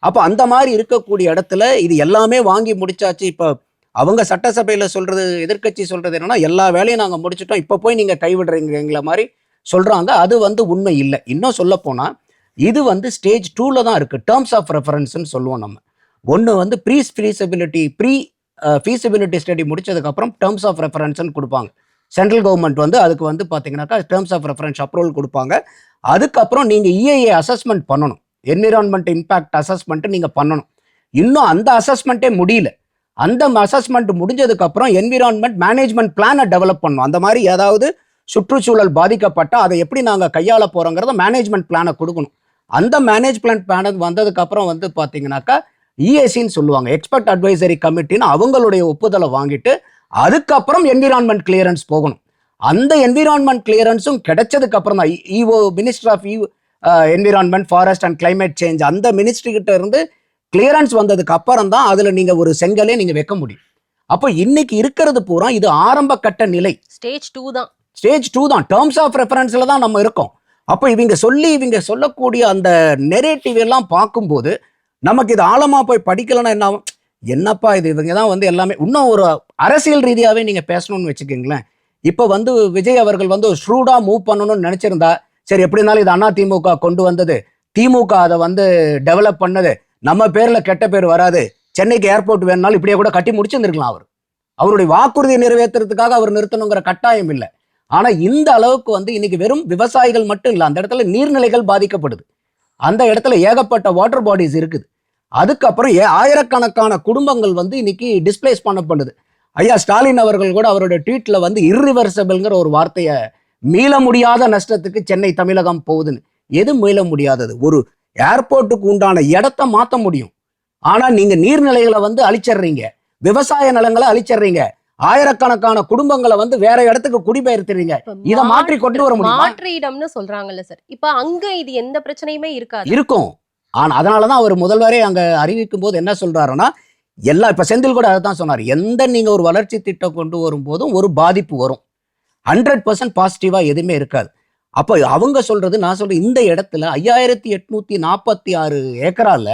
அப்போ அந்த மாதிரி இருக்கக்கூடிய இடத்துல இது எல்லாமே வாங்கி முடிச்சாச்சு. இப்போ அவங்க சட்டசபையில் சொல்றது, எதிர்க்கட்சி சொல்றது என்னன்னா எல்லா வேலையும் நாங்கள் முடிச்சிட்டோம், இப்போ போய் நீங்கள் கைவிடுறீங்கிற மாதிரி சொல்றாங்க. அது வந்து உண்மை இல்லை. இன்னும் சொல்ல போனால் இது வந்து ஸ்டேஜ் 2ல தான் இருக்கு. டேர்ம்ஸ் ஆஃப் ரெஃபரன்ஸ்ன்னு சொல்லுவோம் நம்ம. ஒன்று வந்து ப்ரீ ஃபீசிபிலிட்டி ஸ்டடி முடிச்சதுக்கப்புறம் டேர்ம்ஸ் ஆஃப் ரெஃபரன்ஸ்ன்னு கொடுப்பாங்க. சென்ட்ரல் கவர்மெண்ட் வந்து அதுக்கு வந்து பார்த்தீங்கன்னாக்கா டேர்ம்ஸ் ஆஃப் ரெஃபரன்ஸ் அப்ரூவல் கொடுப்பாங்க. அதுக்கப்புறம் நீங்கள் இஐஏ அசஸ்மெண்ட் பண்ணணும், என்விரான்மெண்ட் இம்பாக்ட் அசஸ்மெண்ட் நீங்கள் பண்ணணும். இன்னும் அந்த அசஸ்மெண்ட்டே முடியல. அந்த அசஸ்மெண்ட் முடிஞ்சதுக்கப்புறம் என்விரான்மெண்ட் மேனேஜ்மெண்ட் பிளானை டெவலப் பண்ணணும். அந்த மாதிரி ஏதாவது சுற்றுச்சூழல் பாதிக்கப்பட்டால் அதை எப்படி நாங்கள் கையாள போகிறோங்கிறத மேனேஜ்மெண்ட் பிளானை கொடுக்கணும். அந்த மேனேஜ்மெண்ட் பிளான் வந்ததுக்கப்புறம் வந்து பார்த்தீங்கன்னாக்கா இஏசின்னு சொல்லுவாங்க, எக்ஸ்பர்ட் அட்வைசரி கமிட்டின்னு அவங்களுடைய ஒப்புதலை வாங்கிட்டு அதுக்கப்புறம் என்விரான்மெண்ட் கிளியரன்ஸ் போகணும். அந்த என்விரான்மெண்ட் கிளியரன்ஸும் கிடைச்சதுக்கு அப்புறம் தான் இஓ minister of environment forest and climate change அந்த மினிஸ்ட்ரி கிட்ட இருந்து கிளியரன்ஸ் வந்ததுக்கு அப்புறம் தான் அதுல நீங்க ஒரு செங்கலே நீங்க வைக்க முடியும். அப்போ இன்னைக்கு இருக்கிறது பூரா இது ஆரம்ப கட்ட நிலை, ஸ்டேஜ் 2 தான். ஸ்டேஜ் 2 தான். டேர்ம்ஸ் ஆஃப் ரெஃபரன்ஸ்ல தான் நம்ம இருக்கோம். அப்போ இவங்க சொல்லக்கூடிய அந்த நெரேட்டிவ் எல்லாம் பார்க்கும்போது நமக்கு இது ஆழமா போய் படிக்கலன்னா என்ன ஆகும், என்னப்பா இது இவங்க தான் வந்து எல்லாமே. இன்னும் ஒரு அரசியல் ரீதியாவே நீங்க பேசணும்னு வச்சுக்கோங்களேன். இப்போ வந்து விஜய் அவர்கள் வந்து ஒரு ஷ்ரூடா மூவ் பண்ணணும்னு நினைச்சிருந்தா சரி, எப்படி இருந்தாலும் இது அதிமுக கொண்டு வந்தது, திமுக அதை வந்து டெவலப் பண்ணது, நம்ம பேர்ல கெட்ட பேர் வராது, சென்னைக்கு ஏர்போர்ட் வேணும்னாலும் இப்படியே கூட கட்டி முடிச்சிருந்துருக்கலாம். அவருடைய வாக்குறுதியை நிறைவேற்றுறதுக்காக அவர் நிறுத்தணுங்கிற கட்டாயம் இல்லை. ஆனா இந்த அளவுக்கு வந்து இன்னைக்கு வெறும் விவசாயிகள் மட்டும் இல்லை, அந்த இடத்துல நீர்நிலைகள் பாதிக்கப்படுது, அந்த இடத்துல ஏகப்பட்ட வாட்டர் பாடிஸ் இருக்குது. அதுக்கப்புறம் ஆயிரக்கணக்கான குடும்பங்கள் வந்து இன்னைக்கு டிஸ்பிளேஸ் பண்ணப்படுது. ஐயா ஸ்டாலின் அவர்கள் கூட அவருடைய ட்வீட்ல வந்து இர்ரிவர்சபிள்ங்கிற ஒரு வார்த்தையை, மீள முடியாத நஷ்டத்துக்கு சென்னை தமிழகம் போகுதுன்னு. எது மீள முடியாதது? ஒரு ஏர்போர்ட்டுக்கு உண்டான இடத்தை மாற்ற முடியும், ஆனா நீங்க நீர்நிலைகளை வந்து அழிச்சிடுறீங்க, விவசாய நிலங்களை அழிச்சிடுறீங்க, ஆயிரக்கணக்கான குடும்பங்களை வந்து வேற இடத்துக்கு குடிபெயர்த்துறீங்க. இதை மாற்றி கொண்டு வர முடியும். மாற்று இடம்னு சொல்றாங்கல்ல சார், இப்ப அங்க இது எந்த பிரச்சனையுமே இருக்காது. இருக்கும். ஆனா அதனாலதான் அவர் முதல்வரே அங்க அறிவிக்கும் போது என்ன சொல்றாருன்னா, இப்ப செந்தில் கூட அதான் சொன்னார், எந்த நீங்க ஒரு வளர்ச்சி திட்டம் கொண்டு வரும்போதும் ஒரு பாதிப்பு வரும், 100% பாசிட்டிவா எதுவுமே இருக்காது. அப்போ அவங்க சொல்றது, நான் சொல்றேன், இந்த இடத்துல 5846 ஏக்கரால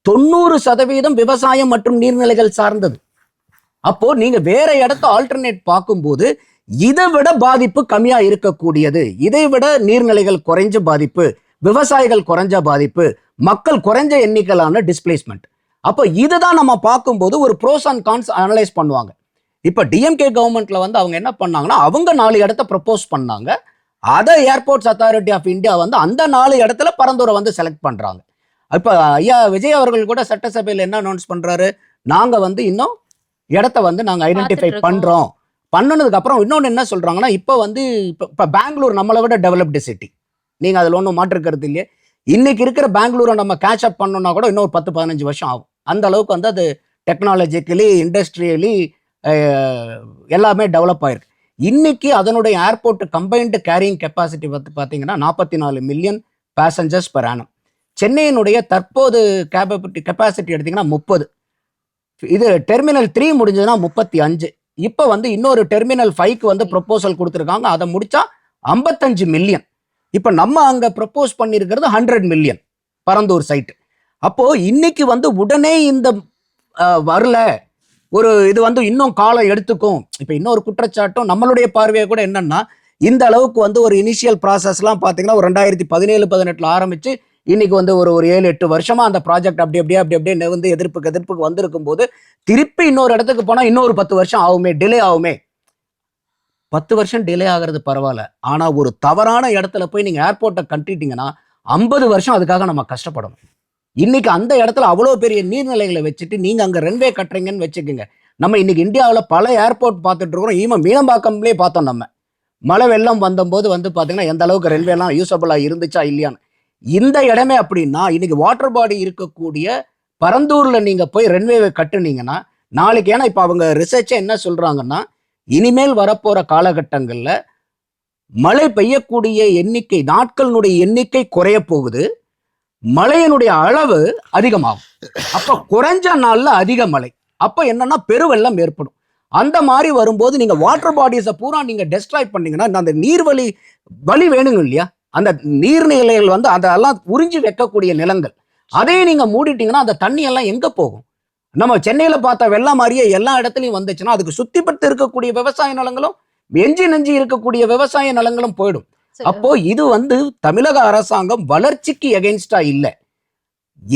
90% விவசாயம் மற்றும் நீர்நிலைகள் சார்ந்தது. அப்போ நீங்க வேற இடத்த ஆல்டர்னேட் பார்க்கும்போது இதை விட பாதிப்பு கம்மியா இருக்கக்கூடியது, இதை விட நீர்நிலைகள் குறைஞ்ச பாதிப்பு, விவசாயிகள் குறைஞ்ச பாதிப்பு, மக்கள் குறைஞ்ச எண்ணிக்கையிலான டிஸ்பிளேஸ்மெண்ட். அப்போ இதுதான் நம்ம பார்க்கும்போது ஒரு ப்ரோஸ் அண்ட் கான்ஸ் அனலைஸ் பண்ணுவாங்க. இப்போ டிஎம்கே கவர்மெண்ட்ல வந்து அவங்க என்ன பண்ணாங்கன்னா, அவங்க 4 இடத்த ப்ரப்போஸ் பண்ணாங்க. அதை ஏர்போர்ட்ஸ் அத்தாரிட்டி ஆஃப் இந்தியா வந்து அந்த 4 இடத்துல பரந்தூரை வந்து செலக்ட் பண்றாங்க. இப்ப ஐயா விஜய் அவர்கள் கூட சட்டசபையில் என்ன அனௌன்ஸ் பண்றாரு, நாங்க வந்து இன்னும் இடத்த வந்து நாங்க ஐடென்டிஃபை பார்த்துட்டு இருக்கோம். பண்றோம். பண்ணனதுக்கு அப்புறம் இன்னொன்னு என்ன சொல்றாங்கன்னா, இப்ப வந்து இப்ப பெங்களூர் நம்மளை விட டெவலப்டு சிட்டி, நீங்க அதுல ஒன்றும் மாற்று கருத்து இல்லையே. இன்னைக்கு இருக்கிற பெங்களூரை நம்ம கேட்ச் அப் பண்ணோம்னா கூட இன்னொரு 10-15 வருஷம் ஆகும். அந்த அளவுக்கு வந்து அது டெக்னாலஜிக்கலி, இண்டஸ்ட்ரியலி எல்லாமே டெவலப் ஆயிருக்கு. இன்னைக்கு அதனுடைய ஏர்போர்ட் கம்பைன்டு கேரியிங் கெப்பாசிட்டி வந்து பார்த்தீங்கன்னா 44 மில்லியன் பேசஞ்சர்ஸ் பெர் ஆனம். சென்னையினுடைய தற்போது கெப்பாசிட்டி எடுத்தீங்கன்னா 30. இது டெர்மினல் 3 முடிஞ்சதுன்னா 35. இப்போ வந்து இன்னொரு டெர்மினல் 5க்கு வந்து ப்ரொபோசல் கொடுத்துருக்காங்க. அதை முடிச்சா 55 மில்லியன். இப்போ நம்ம அங்க ப்ரப்போஸ் பண்ணியிருக்கிறது 100 மில்லியன் பரந்தூர் சைட்டு. அப்போ இன்னைக்கு வந்து உடனே இந்த வரல, ஒரு இது வந்து இன்னும் காலம் எடுத்துக்கும். இப்போ இன்னொரு குற்றச்சாட்டும் நம்மளுடைய பார்வையை கூட என்னன்னா, இந்த அளவுக்கு வந்து ஒரு இனிஷியல் ப்ராசஸ்லாம் பார்த்தீங்கன்னா ஒரு 2017-18 ஆரம்பிச்சு இன்னைக்கு வந்து ஒரு 7-8 வருஷமா அந்த ப்ராஜெக்ட் அப்படி அப்படியே வந்து எதிர்ப்புக்கு வந்திருக்கும் போது திருப்பி இன்னொரு இடத்துக்கு போனா இன்னொரு 10 வருஷம் ஆகுமே, டிலே ஆகுமே. 10 வருஷம் டிலே ஆகிறது பரவாயில்ல, ஆனா ஒரு தவறான இடத்துல போய் நீங்க ஏர்போர்ட்டை கட்டிட்டீங்கன்னா 50 வருஷம் அதுக்காக நம்ம கஷ்டப்படணும். இன்னைக்கு அந்த இடத்துல அவ்வளோ பெரிய நீர்நிலைகளை வச்சுட்டு நீங்க அங்க ரன்வே கட்டுறீங்கன்னு வச்சுக்கோங்க. நம்ம இன்னைக்கு இந்தியாவில் பல ஏர்போர்ட் பார்த்துட்டு இருக்கிறோம். ஈவன் மீனம்பாக்கம்லேயே பார்த்தோம். நம்ம மழை வெள்ளம் வந்தபோது வந்து பார்த்தீங்கன்னா எந்த அளவுக்கு ரன்வேலாம் யூஸபிளாக இருந்துச்சா இல்லையான்னு. இந்த இடமே அப்படின்னா இன்னைக்கு வாட்டர் பாடி இருக்கக்கூடிய பரந்தூர்ல நீங்க போய் ரன்வேவை கட்டுனீங்கன்னா நாளைக்கு, ஏன்னா இப்போ அவங்க ரிசர்ச்சை என்ன சொல்றாங்கன்னா, இனிமேல் வரப்போற காலகட்டங்கள்ல மழை பெய்யக்கூடிய எண்ணிக்கை, நாட்களினுடைய எண்ணிக்கை குறைய போகுது, மழையினுடைய அளவு அதிகமாகும். அப்ப குறைஞ்ச நாள்ல அதிக மழை, அப்ப என்னன்னா பெருவெள்ளம் ஏற்படும். அந்த மாதிரி வரும்போது நீங்க வாட்டர் பாடிஸை பூரா நீங்க டெஸ்ட்ராய் பண்ணீங்கன்னா அந்த வழி வேணுங்க இல்லையா, அந்த நீர்நிலைகள் வந்து அதெல்லாம் உறிஞ்சி வைக்கக்கூடிய நிலங்கள், அதையே நீங்க மூடிட்டீங்கன்னா அந்த தண்ணி எல்லாம் எங்க போகும்? நம்ம சென்னையில பார்த்த வெள்ளம் மாதிரியே எல்லா இடத்துலையும் வந்துச்சுன்னா அதுக்கு சுத்திப்பட்டு இருக்கக்கூடிய விவசாய நிலங்களும் நெஞ்சு இருக்கக்கூடிய விவசாய நிலங்களும் போயிடும். அப்போ இது வந்து தமிழக அரசாங்கம் வளர்ச்சிக்கு எகென்ஸ்டா இல்ல,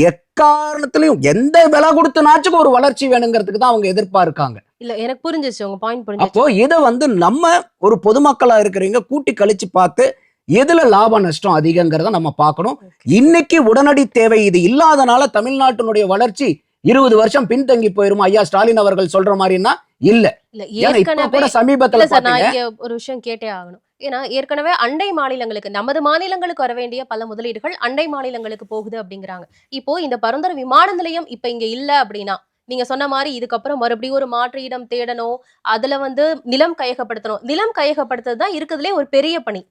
எக்காரணத்திலையும் எந்த விலை கொடுத்தனாச்சும் ஒரு வளர்ச்சி வேணுங்கிறதுக்கு தான் அவங்க எதிர்பார்க்காங்க. இல்ல எனக்கு புரிஞ்சிச்சு உங்க பாயிண்ட் புரிஞ்சிச்சு. அப்போ இதை வந்து நம்ம ஒரு பொதுமக்களா இருக்கிறவங்க கூட்டி கழிச்சு பார்த்து எதுல லாப நஷ்டம் அதிகங்கிறத நம்ம பார்க்கணும். இன்னைக்கு உடனடி தேவை இது இல்லாதனால தமிழ்நாட்டினுடைய வளர்ச்சி 20 வருஷம் பின்தங்கி போயிருமா ஐயா ஸ்டாலின் அவர்கள் சொல்ற மாதிரின்னா இல்ல. இப்ப கூட சமீபத்துல ஒரு விஷயம் கேட்டே ஆகணும். ஏன்னா ஏற்கனவே அண்டை மாநிலங்களுக்கு, நமது மாநிலங்களுக்கு வர வேண்டிய பல முதலீடுகள் அண்டை மாநிலங்களுக்கு போகுது அப்படிங்கிறாங்க. இப்போ இந்த பரந்தூர் விமான நிலையம் இப்ப இங்க இல்ல அப்படின்னா நீங்க சொன்ன மாதிரி இதுக்கப்புறம் மறுபடியும் ஒரு மாற்று இடம் தேடணும், அதுல வந்து நிலம் கையகப்படுத்தணும். நிலம் கையகப்படுத்துறது தான் இருக்கிறதுலே ஒரு பெரிய பணி.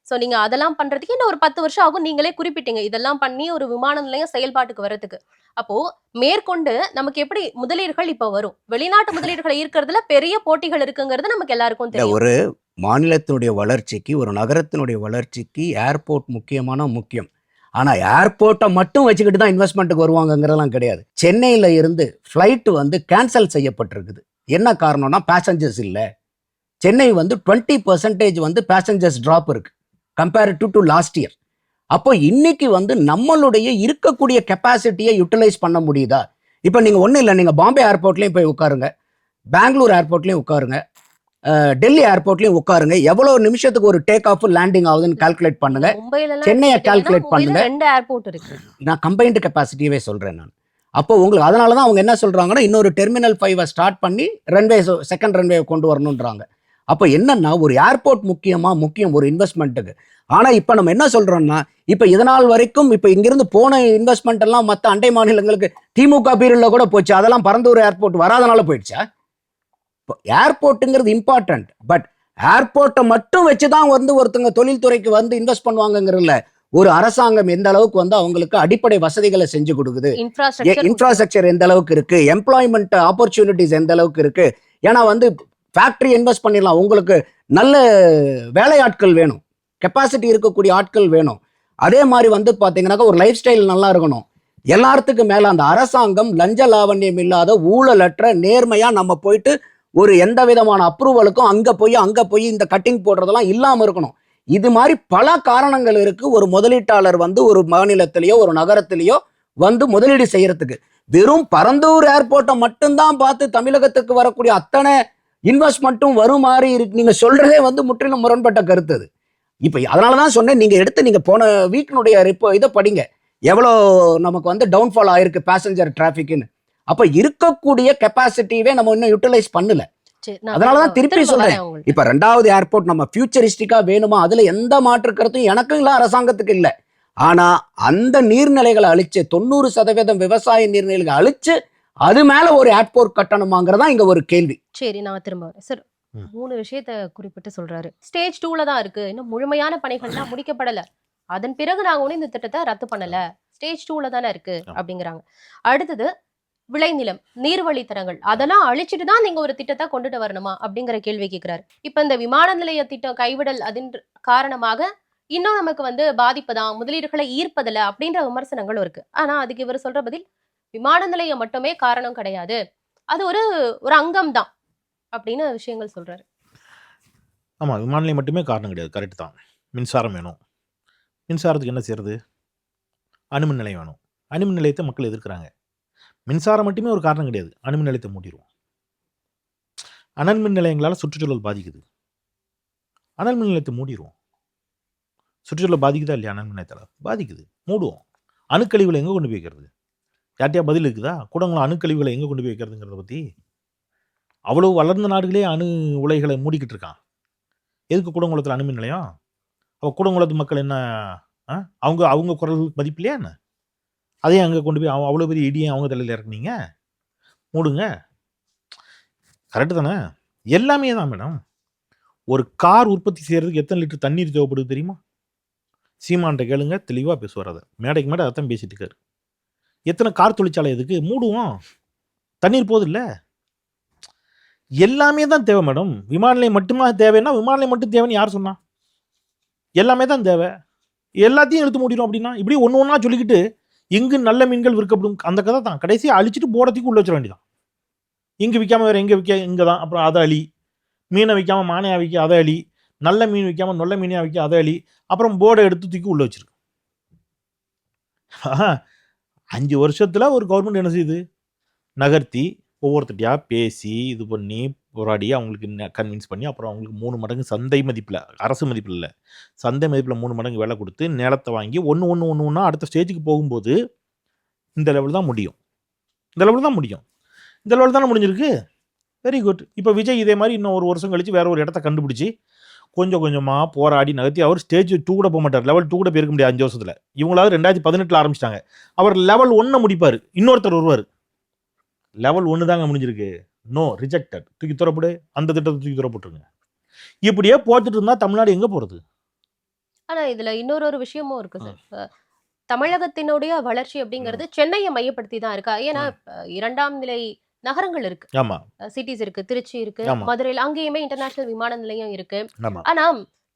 சோ நீங்க அதெல்லாம் பண்றதுக்கு இன்னும் ஒரு 10 வருஷம் ஆகும். நீங்களே குறிப்பிட்டீங்க இதெல்லாம் பண்ணி ஒரு விமான நிலையம் செயல்பாட்டுக்கு வர்றதுக்கு. அப்போ மேற்கொண்டு நமக்கு எப்படி முதலீடுகள் இப்ப வரும்? வெளிநாட்டு முதலீடுகளை ஈர்க்கிறதுல பெரிய போட்டிகள் இருக்குங்கிறது நமக்கு எல்லாருக்கும் தெரியும். ஒரு மாநிலத்தினுடைய வளர்ச்சிக்கு, ஒரு நகரத்தினுடைய வளர்ச்சிக்கு ஏர்போர்ட் முக்கியம். ஆனா ஏர்போர்ட்டை மட்டும் வச்சுக்கிட்டு தான் இன்வெஸ்ட்மெண்ட்டுக்கு வருவாங்கங்கிறதெல்லாம் கிடையாது. சென்னையில இருந்து ஃப்ளைட் வந்து கேன்சல் செய்யப்பட்டிருக்குது. என்ன காரணம்னா பேசஞ்சர்ஸ் இல்லை. சென்னை வந்து 20% வந்து பேசஞ்சர்ஸ் டிராப் இருக்கு கம்பேரிட்டிவ் டு லாஸ்ட் இயர். அப்போ இன்னைக்கு வந்து நம்மளுடைய இருக்கக்கூடிய கெப்பாசிட்டியை யூட்டிலைஸ் பண்ண முடியுதா? இப்போ நீங்க ஒன்றும் இல்லை, நீங்க பாம்பே ஏர்போர்ட்லேயும் போய் உட்காருங்க, பெங்களூர் ஏர்போர்ட்லேயும் உட்காருங்க, டெல்லி ஏர்போர்ட்லேயும் உட்காருங்க. எவ்வளவு நிமிஷத்துக்கு ஒரு டேக் ஆஃப் லேண்டிங் ஆகுதுன்னு கால்குலேட் பண்ணுங்க. சென்னையை கால்குலேட் பண்ணுங்க. நான் கம்பைன்டு கெப்பாசிட்டியவே சொல்றேன் நான். அப்போ உங்களுக்கு அதனால தான் அவங்க என்ன சொல்றாங்கன்னா இன்னொரு டெர்மினல் 5 ஸ்டார்ட் பண்ணி செகண்ட் ரன்வே கொண்டு வரணுன்றாங்க. அப்போ என்னன்னா ஒரு ஏர்போர்ட் முக்கியம் ஒரு இன்வெஸ்ட்மெண்ட்டுக்கு. ஆனா இப்ப நம்ம என்ன சொல்றோம்னா, இப்ப இதனால் வரைக்கும் இப்ப இங்கிருந்து போன இன்வெஸ்ட்மெண்ட் எல்லாம் மற்ற அண்டை மாநிலங்களுக்கு திமுக பீரியட்ல கூட போச்சு. அதெல்லாம் பரந்தூர் ஏர்போர்ட் வராதனால போயிடுச்சா? ஏர்போர்ட்டுங்கிறது இம்பார்ட்டன்ட், பட் ஏர்போர்ட்டை மட்டும் வச்சுதான் வந்து ஒருத்தங்க தொழில்துறைக்கு வந்து இன்வெஸ்ட் பண்ணுவாங்கங்கிறதுல ஒரு அரசாங்கம் எந்த அளவுக்கு வந்து அவங்களுக்கு அடிப்படை வசதிகளை செஞ்சு கொடுக்குது, இன்ஃப்ராஸ்ட்ரக்சர் எந்த அளவுக்கு இருக்கு, எம்ப்ளாய்மெண்ட் ஆப்பர்ச்சுனிட்டிஸ் எந்த அளவுக்கு இருக்கு. ஏன்னா வந்து ஃபேக்டரி இன்வெஸ்ட் பண்ணிடலாம், உங்களுக்கு நல்ல வேலையாட்கள் வேணும், கெப்பாசிட்டி இருக்கக்கூடிய ஆட்கள் வேணும். அதே மாதிரி வந்து பார்த்தீங்கன்னாக்கா ஒரு லைஃப் ஸ்டைல் நல்லா இருக்கணும். எல்லாத்துக்கும் மேலே அந்த அரசாங்கம் லஞ்ச லாவண்யம் இல்லாத ஊழலற்ற நேர்மையாக நம்ம போயிட்டு ஒரு எந்த விதமான அப்ரூவலுக்கும் அங்கே போய் இந்த கட்டிங் போடுறதெல்லாம் இல்லாமல் இருக்கணும். இது மாதிரி பல காரணங்கள் இருக்கு ஒரு முதலீட்டாளர் வந்து ஒரு மாநிலத்திலேயோ ஒரு நகரத்திலேயோ வந்து முதலீடு செய்யறதுக்கு. வெறும் பரந்தூர் ஏர்போர்ட்டை மட்டும்தான் பார்த்து தமிழகத்துக்கு வரக்கூடிய அத்தனை இன்வெஸ்ட்மெண்ட்டும் வரும் மாதிரி இருக்கு. நீங்க சொல்றதே வந்து முற்றிலும் முரண்பட்ட கருத்து அது. இப்ப அதனாலதான் சொன்னேன், நீங்க போன வீக்கினுடைய இதை படிங்க. எவ்வளோ நமக்கு வந்து டவுன்ஃபால் ஆயிருக்கு பேசஞ்சர் டிராஃபிக்னு. அப்ப இருக்கக்கூடிய கெப்பாசிட்டியே நம்ம இன்னும் யூட்டிலைஸ் பண்ணல. சரி, நான் அதனாலதான் திருப்பி திரும்ப சொல்றேன். வரேன் உங்கள்ட்ட. இப்ப 2வது ஏர்போர்ட் நம்ம ஃபியூச்சரிஸ்டிக்கா வேணுமா, அதுல எந்த மாற்று கருத்தும் எனக்கும் இல்ல, அரசாங்கத்துக்கு இல்ல. ஆனா அந்த நீர்நிலைகளை அழிச்சு 90% விவசாய நீர்நிலைகளை அழிச்சு அது மேல ஒரு ஏர்போர்ட் கட்டணுமாங்கிறதா இங்க ஒரு கேள்வி. சரி, நான் திரும்ப வரேன் சார். ம். 3 விஷயத்த குறிப்பிட்டு சொல்றாரு. ஸ்டேஜ் 2ல தான் இருக்கு, இன்னும் முழுமையான பணிகள்லாம் முடிக்கப்படல. அதன் பிறகு நாங்க ஒன்னும் இந்த திட்டத்தை ரத்து பண்ணல, ஸ்டேஜ் 2ல தானே இருக்கு ஆமா. அப்படிங்கிறாங்க. அடுத்தது விளைநிலம், நீர்வழித்தடங்கள், அதெல்லாம் அழிச்சிட்டு தான் நீங்க ஒரு திட்டத்தை கொண்டுட்டு வரணுமா அப்படிங்கிற கேள்வி கேட்கிறாரு. இப்ப இந்த விமான நிலைய திட்டம் கைவிடல் அதன் காரணமாக இன்னும் நமக்கு வந்து பாதிப்பு தான், முதலீடுகளை ஈர்ப்பதில்ல அப்படின்ற விமர்சனங்களும் இருக்கு. ஆனா அதுக்கு இவர் சொல்ற பதில், விமான நிலையம் மட்டுமே காரணம் கிடையாது, அது ஒரு ஒரு அங்கம் தான் அப்படின்னு விஷயங்கள் சொல்றாரு. ஆமாம், விமான நிலையம் மட்டுமே காரணம் கிடையாது, கரெக்ட் தான். மின்சாரம் வேணும். மின்சாரத்துக்கு என்ன செய்யறது? அணுமின் நிலையம் வேணும். அணுமின் நிலையத்தை மக்கள் எதிர்க்கிறாங்க. மின்சாரம் மட்டுமே ஒரு காரணம் கிடையாது, அணுமின் நிலையத்தை மூடிடுவோம். அனல் மின் நிலையங்களால் சுற்றுச்சூழல் பாதிக்குது, அனல் மின் நிலையத்தை மூடிடுவோம். சுற்றுச்சூழல் பாதிக்குதா இல்லையா? அனல் மின் நிலையத்தால் பாதிக்குது, மூடுவோம். அணுக்கழிவுகளை எங்கே கொண்டு போய் வைக்கிறது? யார்ட்டையா பதில் இருக்குதா? கூடங்குளம் அணுக்கழிவுகளை எங்கே கொண்டு போய் வைக்கிறதுங்கிறத பற்றி? அவ்வளோ வளர்ந்த நாடுகளே அணு உலைகளை மூடிக்கிட்டு இருக்கான். எதுக்கு கூடங்குளத்தில் அணுமின் நிலையம்? அப்போ கூடங்குளத்து மக்கள் என்ன, அவங்க அவங்க குரல் மதிப்பு இல்லையா என்ன? அதையும் அங்கே கொண்டு போய் அவ்வளோ பெரிய இடியை அவங்க தலையில் இறக்குனீங்க, மூடுங்க. கரெக்டு தானே? எல்லாமே தான் மேடம். ஒரு கார் உற்பத்தி செய்கிறதுக்கு எத்தனை லிட்டர் தண்ணீர் தேவைப்படுது தெரியுமா? சீமான்ட்ட கேளுங்க, தெளிவாக பேசுவார். அதை மேடைக்கு மேடை அதான் பேசிட்டு இருக்காரு. எத்தனை கார் தொழிற்சாலை எதுக்கு மூடுவோம்? தண்ணீர் போகுது இல்லை? எல்லாமே தான் தேவை மேடம். விமான நிலையம் மட்டுமா தேவைன்னா விமான நிலையம் மட்டும் தேவைன்னு யார் சொன்னா? எல்லாமே தான் தேவை. எல்லாத்தையும் எடுத்து மூடிடும் அப்படின்னா இப்படி ஒன்று ஒன்றா சொல்லிக்கிட்டு எங்கு நல்ல மீன்கள் விற்கப்படும் அந்த கதை தான். கடைசியாக அழிச்சிட்டு போடத்துக்கு உள்ள வச்சிட வேண்டியதான். இங்கே விற்காம வேறு எங்கே விற்க, இங்கே தான். அப்புறம் அதை அழி, மீனை விற்காம மானையா விற்க அதை அழி, நல்ல மீன் விற்காம நல்ல மீனையா விற்க அதை அழி, அப்புறம் போர்டை எடுத்து தூக்கி உள்ள வச்சிருக்கு. 5 வருஷத்தில் ஒரு கவர்மெண்ட் என்ன செய்யுது? நகர்த்தி ஒவ்வொருத்தட்டியா பேசி இது பண்ணி போராடி அவங்களுக்கு கன்வின்ஸ் பண்ணி அப்புறம் அவங்களுக்கு 3 மடங்கு சந்தை மதிப்பில், அரசு மதிப்பில் இல்லை, சந்தை மதிப்பில் 3 மடங்கு விலை கொடுத்து நிலத்தை வாங்கி ஒன்று அடுத்த ஸ்டேஜுக்கு போகும்போது இந்த லெவல் தான் முடியும். இந்த லெவல் தான் முடியும். இந்த லெவல் தானே முடிஞ்சிருக்கு. Very good. இப்போ விஜய் இதே மாதிரி இன்னும் ஒரு வருஷம் கழிச்சு வேற ஒரு இடத்த கண்டுபிடிச்சி கொஞ்சம் கொஞ்சமாக போராடி நகர்த்தி அவர் ஸ்டேஜ் 2 கூட போக மாட்டார், லெவல் 2 கூட போயிருக்க முடியாது 5 வருஷத்தில். இவங்களாவது 2018 ஆரம்பிச்சிட்டாங்க. அவர் லெவல் 1 முடிப்பார், இன்னொருத்தர் வருவார். லெவல் 1 தாங்க முடிஞ்சிருக்கு. நோ, ரிஜெக்டட், தூக்கி துறப்படு, அந்த திட்டத்தை தூக்கி துறப்பட்டுருங்க. இப்படியே போட்டுட்டு இருந்தா தமிழ்நாடு எங்க போறது? ஆனா இதுல இன்னொரு விஷயமும் இருக்கு சார். தமிழகத்தினுடைய வளர்ச்சி அப்படிங்கிறது சென்னையை மையப்படுத்தி தான் இருக்கா? ஏன்னா 2ஆம் நிலை நகரங்கள் இருக்கு, ஆமா சிட்டிஸ் இருக்கு, திருச்சி இருக்கு, ஆமா மதுரையில் அங்கேயுமே இன்டர்நேஷனல் விமான நிலையம் இருக்கு. ஆமா ஆனா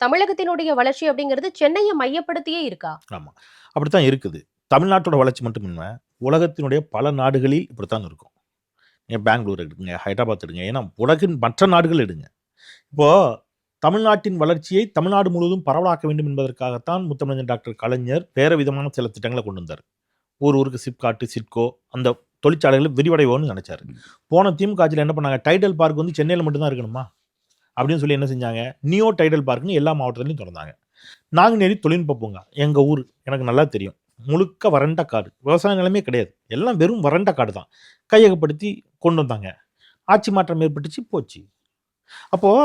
தமிழகத்தினுடைய வளர்ச்சி அப்படிங்கிறது சென்னையை மையப்படுத்தியே இருக்கா? ஆமா அப்படித்தான் இருக்குது. தமிழ்நாட்டோட வளர்ச்சி மட்டும் இல்லை, உலகத்தினுடைய பல நாடுகளில் இப்படித்தான் இருக்கும். ஏன் பெங்களூர் எடுங்க, ஹைதராபாத் எடுங்க, ஏன்னா உலகின் மற்ற நாடுகள் எடுங்க. இப்போ தமிழ்நாட்டின் வளர்ச்சியை தமிழ்நாடு முழுவதும் பரவலாக்க வேண்டும் என்பதற்காகத்தான் முத்தமிழர் டாக்டர் கலைஞர் வேற விதமான சில திட்டங்களை கொண்டு வந்தார். ஊருக்கு சிப்காட்டு, சிட்கோ அந்த தொழிற்சாலைகளை விரிவடைவோன்னு நினைச்சாரு. போன திமுக ஆட்சியில் என்ன பண்ணாங்க? டைடல் பார்க் வந்து சென்னையில் மட்டும்தான் இருக்கணுமா அப்படின்னு சொல்லி என்ன செஞ்சாங்க? நியோ டைடல் பார்க்னு எல்லா மாவட்டத்திலையும் திறந்தாங்க. நாங்குநேரி தொழில்நுட்ப பூங்கா, எங்கள் ஊர், எனக்கு நல்லா தெரியும், முழுக்க வறண்ட காடு, விவசாய நிலமே கிடையாது, எல்லாம் வெறும் வறண்ட காடு தான். கையகப்படுத்தி கொண்டு வந்தாங்க. ஆட்சி மாற்றம் ஏற்பட்டுச்சு, போச்சு. அப்போது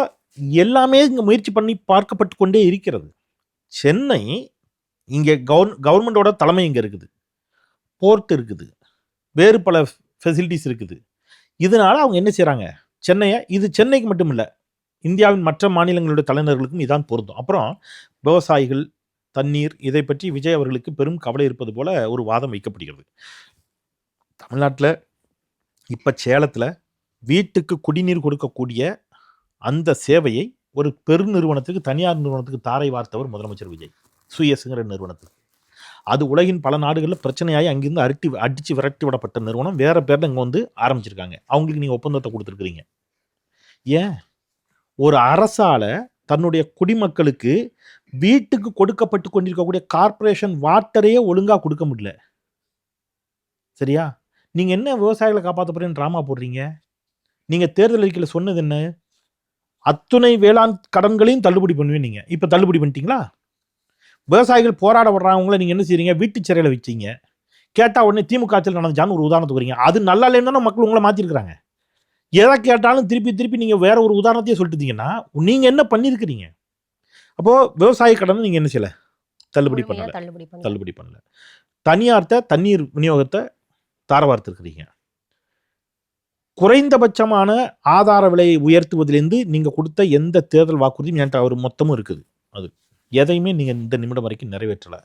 எல்லாமே இங்கே முயற்சி பண்ணி பார்க்கப்பட்டு கொண்டே இருக்கிறது. சென்னை இங்கே கவர்மெண்டோட தலைமை இங்கே இருக்குது, போர்ட் இருக்குது, வேறு பல ஃபெசிலிட்டிஸ் இருக்குது. இதனால் அவங்க என்ன செய்கிறாங்க? சென்னையை, இது சென்னைக்கு மட்டும் இல்லை, இந்தியாவின் மற்ற மாநிலங்களுடைய தலைநர்களுக்கும் இதான் பொருந்தும். அப்புறம் விவசாயிகள், தண்ணீர், இதை பற்றி விஜய் அவர்களுக்கு பெரும் கவலை இருப்பது போல ஒரு வாதம் வைக்கப்படுகிறது. தமிழ்நாட்டில் இப்போ சேலத்தில் வீட்டுக்கு குடிநீர் கொடுக்கக்கூடிய அந்த சேவையை ஒரு பெருநிறுவனத்துக்கு, தனியார் நிறுவனத்துக்கு தாரை வார்த்தவர் முதலமைச்சர் விஜய். சுயசுங்கிற நிறுவனத்துக்கு. அது உலகின் பல நாடுகளில் பிரச்சனையாகி அங்கிருந்து அடித்து விரட்டி விடப்பட்ட நிறுவனம் வேற பேரில் இங்கே வந்து ஆரம்பிச்சிருக்காங்க. அவங்களுக்கு நீங்கள் ஒப்பந்தத்தை கொடுத்துருக்குறீங்க. ஏன் ஒரு அரசால் தன்னுடைய குடிமக்களுக்கு வீட்டுக்கு கொடுக்கப்பட்டு கொண்டிருக்கக்கூடிய கார்பரேஷன் வாட்டரையே ஒழுங்காக கொடுக்க முடியல? சரியா? நீங்கள் என்ன விவசாயிகளை காப்பாற்ற போறேன்னு ட்ராமா போடுறீங்க? நீங்கள் தேர்தல் அறிக்கையில் சொன்னது என்ன? அத்துணை வேளாண் கடன்களையும் தள்ளுபடி பண்ணுவேன். நீங்கள் இப்போ தள்ளுபடி பண்ணிட்டீங்களா? விவசாயிகள் போராட வர்றவங்கள நீங்க என்ன செய்றீங்க, வீட்டு சிறையில வச்சீங்க. கேட்டா உடனே திமுக ஆட்சியில் நடந்துச்சான்னு ஒரு உதாரணத்துக்கு வரீங்க. அது நல்லா இல்லைன்னு தானே மக்கள் உங்களை மாத்திருக்கிறாங்க. எதை கேட்டாலும் திருப்பி திருப்பி நீங்க வேற ஒரு உதாரணத்தையே சொல்லிட்டீங்கன்னா நீங்க என்ன பண்ணிருக்கிறீங்க? அப்போ விவசாய கடனை நீங்க என்ன செய்யல, தள்ளுபடி முழுமையா பண்ணல. தள்ளுபடி பண்ணல. தள்ளுபடி பண்ணல. தனியார்ட்ட தண்ணீர் விநியோகத்தை தாரவார்த்திருக்கிறீங்க. குறைந்தபட்சமான ஆதார விலையை உயர்த்துவதிலிருந்து நீங்க கொடுத்த எந்த தேர்தல் வாக்குறுதியும் என்கிட்ட ஒரு மொத்தமும் இருக்குது. அது எதையுமே நீங்க இந்த நிமிடம் வரைக்கும் நிறைவேற்றல.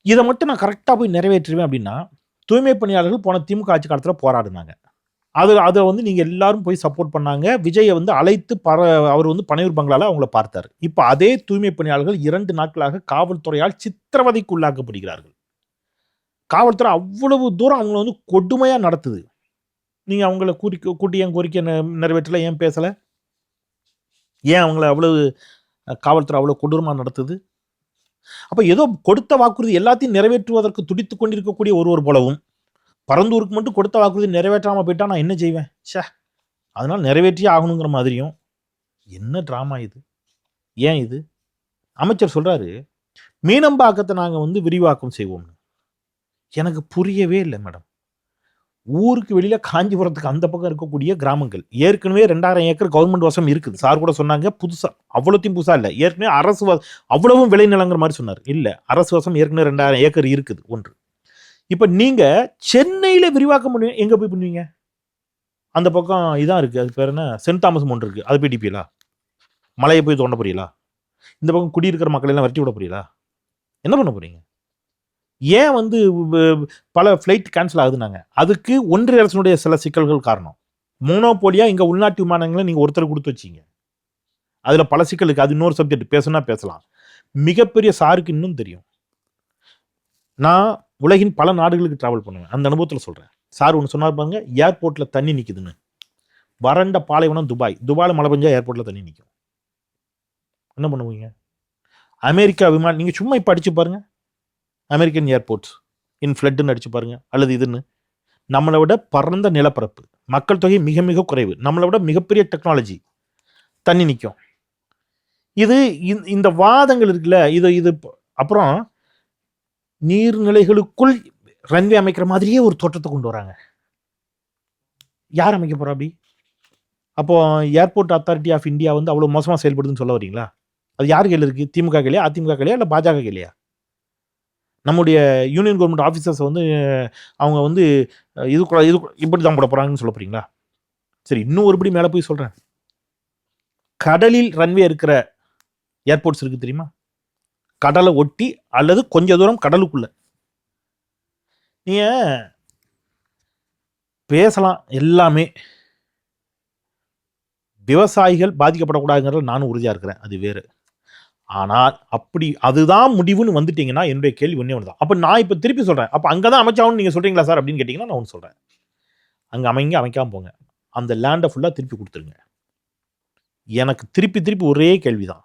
இதை மட்டும் நான் கரெக்டா போய் நிறைவேற்றுவேன் அப்படின்னா, தூய்மை பணியாளர்கள் போன திமுக ஆட்சி காலத்துல போராடினாங்க. அதை வந்து நீங்க எல்லாரும் போய் சப்போர்ட் பண்ணாங்க. விஜயை வந்து அழைத்து அவர் வந்து பனையூர் பங்களால அவங்கள பார்த்தார். இப்ப அதே தூய்மை பணியாளர்கள் 2 நாட்களாக காவல்துறையால் சித்திரவதைக்கு உள்ளாக்கப்படுகிறார்கள். காவல்துறை அவ்வளவு தூரம் அவங்களை வந்து கொடுமையா நடத்துது. நீங்க அவங்கள கூட்டி ஏன் கோரிக்கை நிறைவேற்றல, ஏன் பேசல, ஏன் அவங்கள அவ்வளவு காவல்துறை அவ்வளவு கொடூரமா நடத்துது? அப்ப ஏதோ கொடுத்த வாக்குறுதி எல்லாத்தையும் நிறைவேற்றுவதற்கு துடித்துக் கொண்டிருக்கக்கூடிய ஒருவர் போலவும், பரந்தூருக்கு மட்டும் கொடுத்த வாக்குறுதி நிறைவேற்றாம போயிட்டா நான் என்ன செய்வேன், ச்சே அதனால நிறைவேற்றியே ஆகணுங்கிற மாதிரியும். என்ன டிராமா இது? ஏன் இது? அமைச்சர் சொல்றாரு மீனம்பாக்கத்தை நாங்க வந்து விரிவாக்கம் செய்வோம்னு. எனக்கு புரியவே இல்லை மேடம். ஊருக்கு வெளியில காஞ்சிபுரத்துக்கு அந்த பக்கம் இருக்கக்கூடிய கிராமங்கள் ஏற்கனவே 2000 ஏக்கர் கவர்மெண்ட் வசம் இருக்குது. சார் கூட சொன்னாங்க புதுசா, அவ்வளோத்தையும் புதுசா இல்லை, ஏற்கனவே அரசு அவ்வளவும் விளைநிலங்கிற மாதிரி சொன்னார். இல்லை, அரசு வசம் ஏற்கனவே 2000 ஏக்கர் இருக்குது. ஒன்று. இப்ப நீங்க சென்னையில விரிவாக்கம் பண்ணுவீங்க, எங்க போய் பண்ணுவீங்க? அந்த பக்கம் இதான் இருக்கு, அது பேர் என்ன, சென்ட் தாமஸ் ஒன்று இருக்கு, அது போய் டிப்பியலா? மலையை போய் தோண்ட போறீங்களா? இந்த பக்கம் குடியிருக்கிற மக்களை எல்லாம் விரட்டி விட போறீங்களா? என்ன பண்ண போறீங்க? ஏன் வந்து பல ஃப்ளைட் கேன்சல் ஆகுதுனாங்க? அதுக்கு ஒன்றிய அரசினுடைய சில சிக்கல்கள் காரணம். மோனோபோலியா இங்க உள்நாட்டு விமானங்களை நீங்க ஒருத்தர் கொடுத்து வச்சீங்க. அதுல பல சிக்கல் இருக்கு. அது இன்னொரு சப்ஜெக்ட், பேசணும்னா பேசலாம். மிகப்பெரிய சாருக்கு இன்னும் தெரியும். நான் உலகின் பல நாடுகளுக்கு டிராவல் பண்ணுவேன், அந்த அனுபவத்தில் சொல்றேன். சார் ஒன்று சொன்னார் பாருங்க, ஏர்போர்ட்ல தண்ணி நிக்குதுன்னு. வறண்ட பாலைவனம் துபாயில் மழை பெஞ்சா ஏர்போர்ட்ல தண்ணி நிற்கும். என்ன பண்ணுவீங்க? அமெரிக்கா விமானம் நீங்க சும்மா இப்ப அடிச்சு பாருங்க, அமெரிக்கன் ஏர்போர்ட்ஸ் இன் ஃப்ளட்னு அடிச்சு பாருங்க, அல்லது இதுன்னு. நம்மளை விட பரந்த நிலப்பரப்பு, மக்கள் தொகை மிக மிக குறைவு, நம்மளை விட மிகப்பெரிய டெக்னாலஜி, தண்ணி நிற்கும். இது இந்த வாதங்கள் இருக்குல்ல, இது அப்புறம் நீர்நிலைகளுக்குள் ரன்வே அமைக்கிற மாதிரியே ஒரு தோற்றத்தை கொண்டு வராங்க. யார் அமைக்க போறா அப்படி? அப்போ ஏர்போர்ட் அத்தாரிட்டி ஆஃப் இந்தியா வந்து அவ்வளவு மோசமா செயல்படுதுன்னு சொல்ல வரீங்களா? அது யார் கையில் இருக்கு? திமுக கையிலையா, அதிமுக கையிலையா, இல்லை பாஜக கையிலையா? நம்முடைய யூனியன் கவர்மெண்ட் ஆஃபீஸர்ஸ் வந்து அவங்க வந்து இது இப்படி தான் போட போறாங்கன்னு சொல்ல போறீங்களா? சரி, இன்னும் ஒருபடி மேலே போய் சொல்றேன். கடலில் ரன்வே இருக்கிற ஏர்போர்ட்ஸ் இருக்கு தெரியுமா? கடலை ஒட்டி அல்லது கொஞ்ச தூரம் கடலுக்குள்ள. நீங்க பேசலாம் எல்லாமே, விவசாயிகள் பாதிக்கப்படக்கூடாதுங்கிறதுல நானும் உறுதியா இருக்கிறேன், அது வேறு. ஆனால் அப்படி அதுதான் முடிவுன்னு வந்துட்டீங்கன்னா என்னுடைய கேள்வி ஒண்ணே ஒன்று தான். அப்ப நான் இப்ப திருப்பி சொல்றேன், அப்ப அங்கதான் அமைச்சாகணும்னு நீங்க சொல்றீங்களா சார் அப்படின்னு கேட்டீங்கன்னா நான் ஒன்று சொல்றேன், அங்க அமைக்காம போங்க, அந்த லேண்டை ஃபுல்லா திருப்பி கொடுத்துருங்க. எனக்கு திருப்பி திருப்பி ஒரே கேள்விதான்,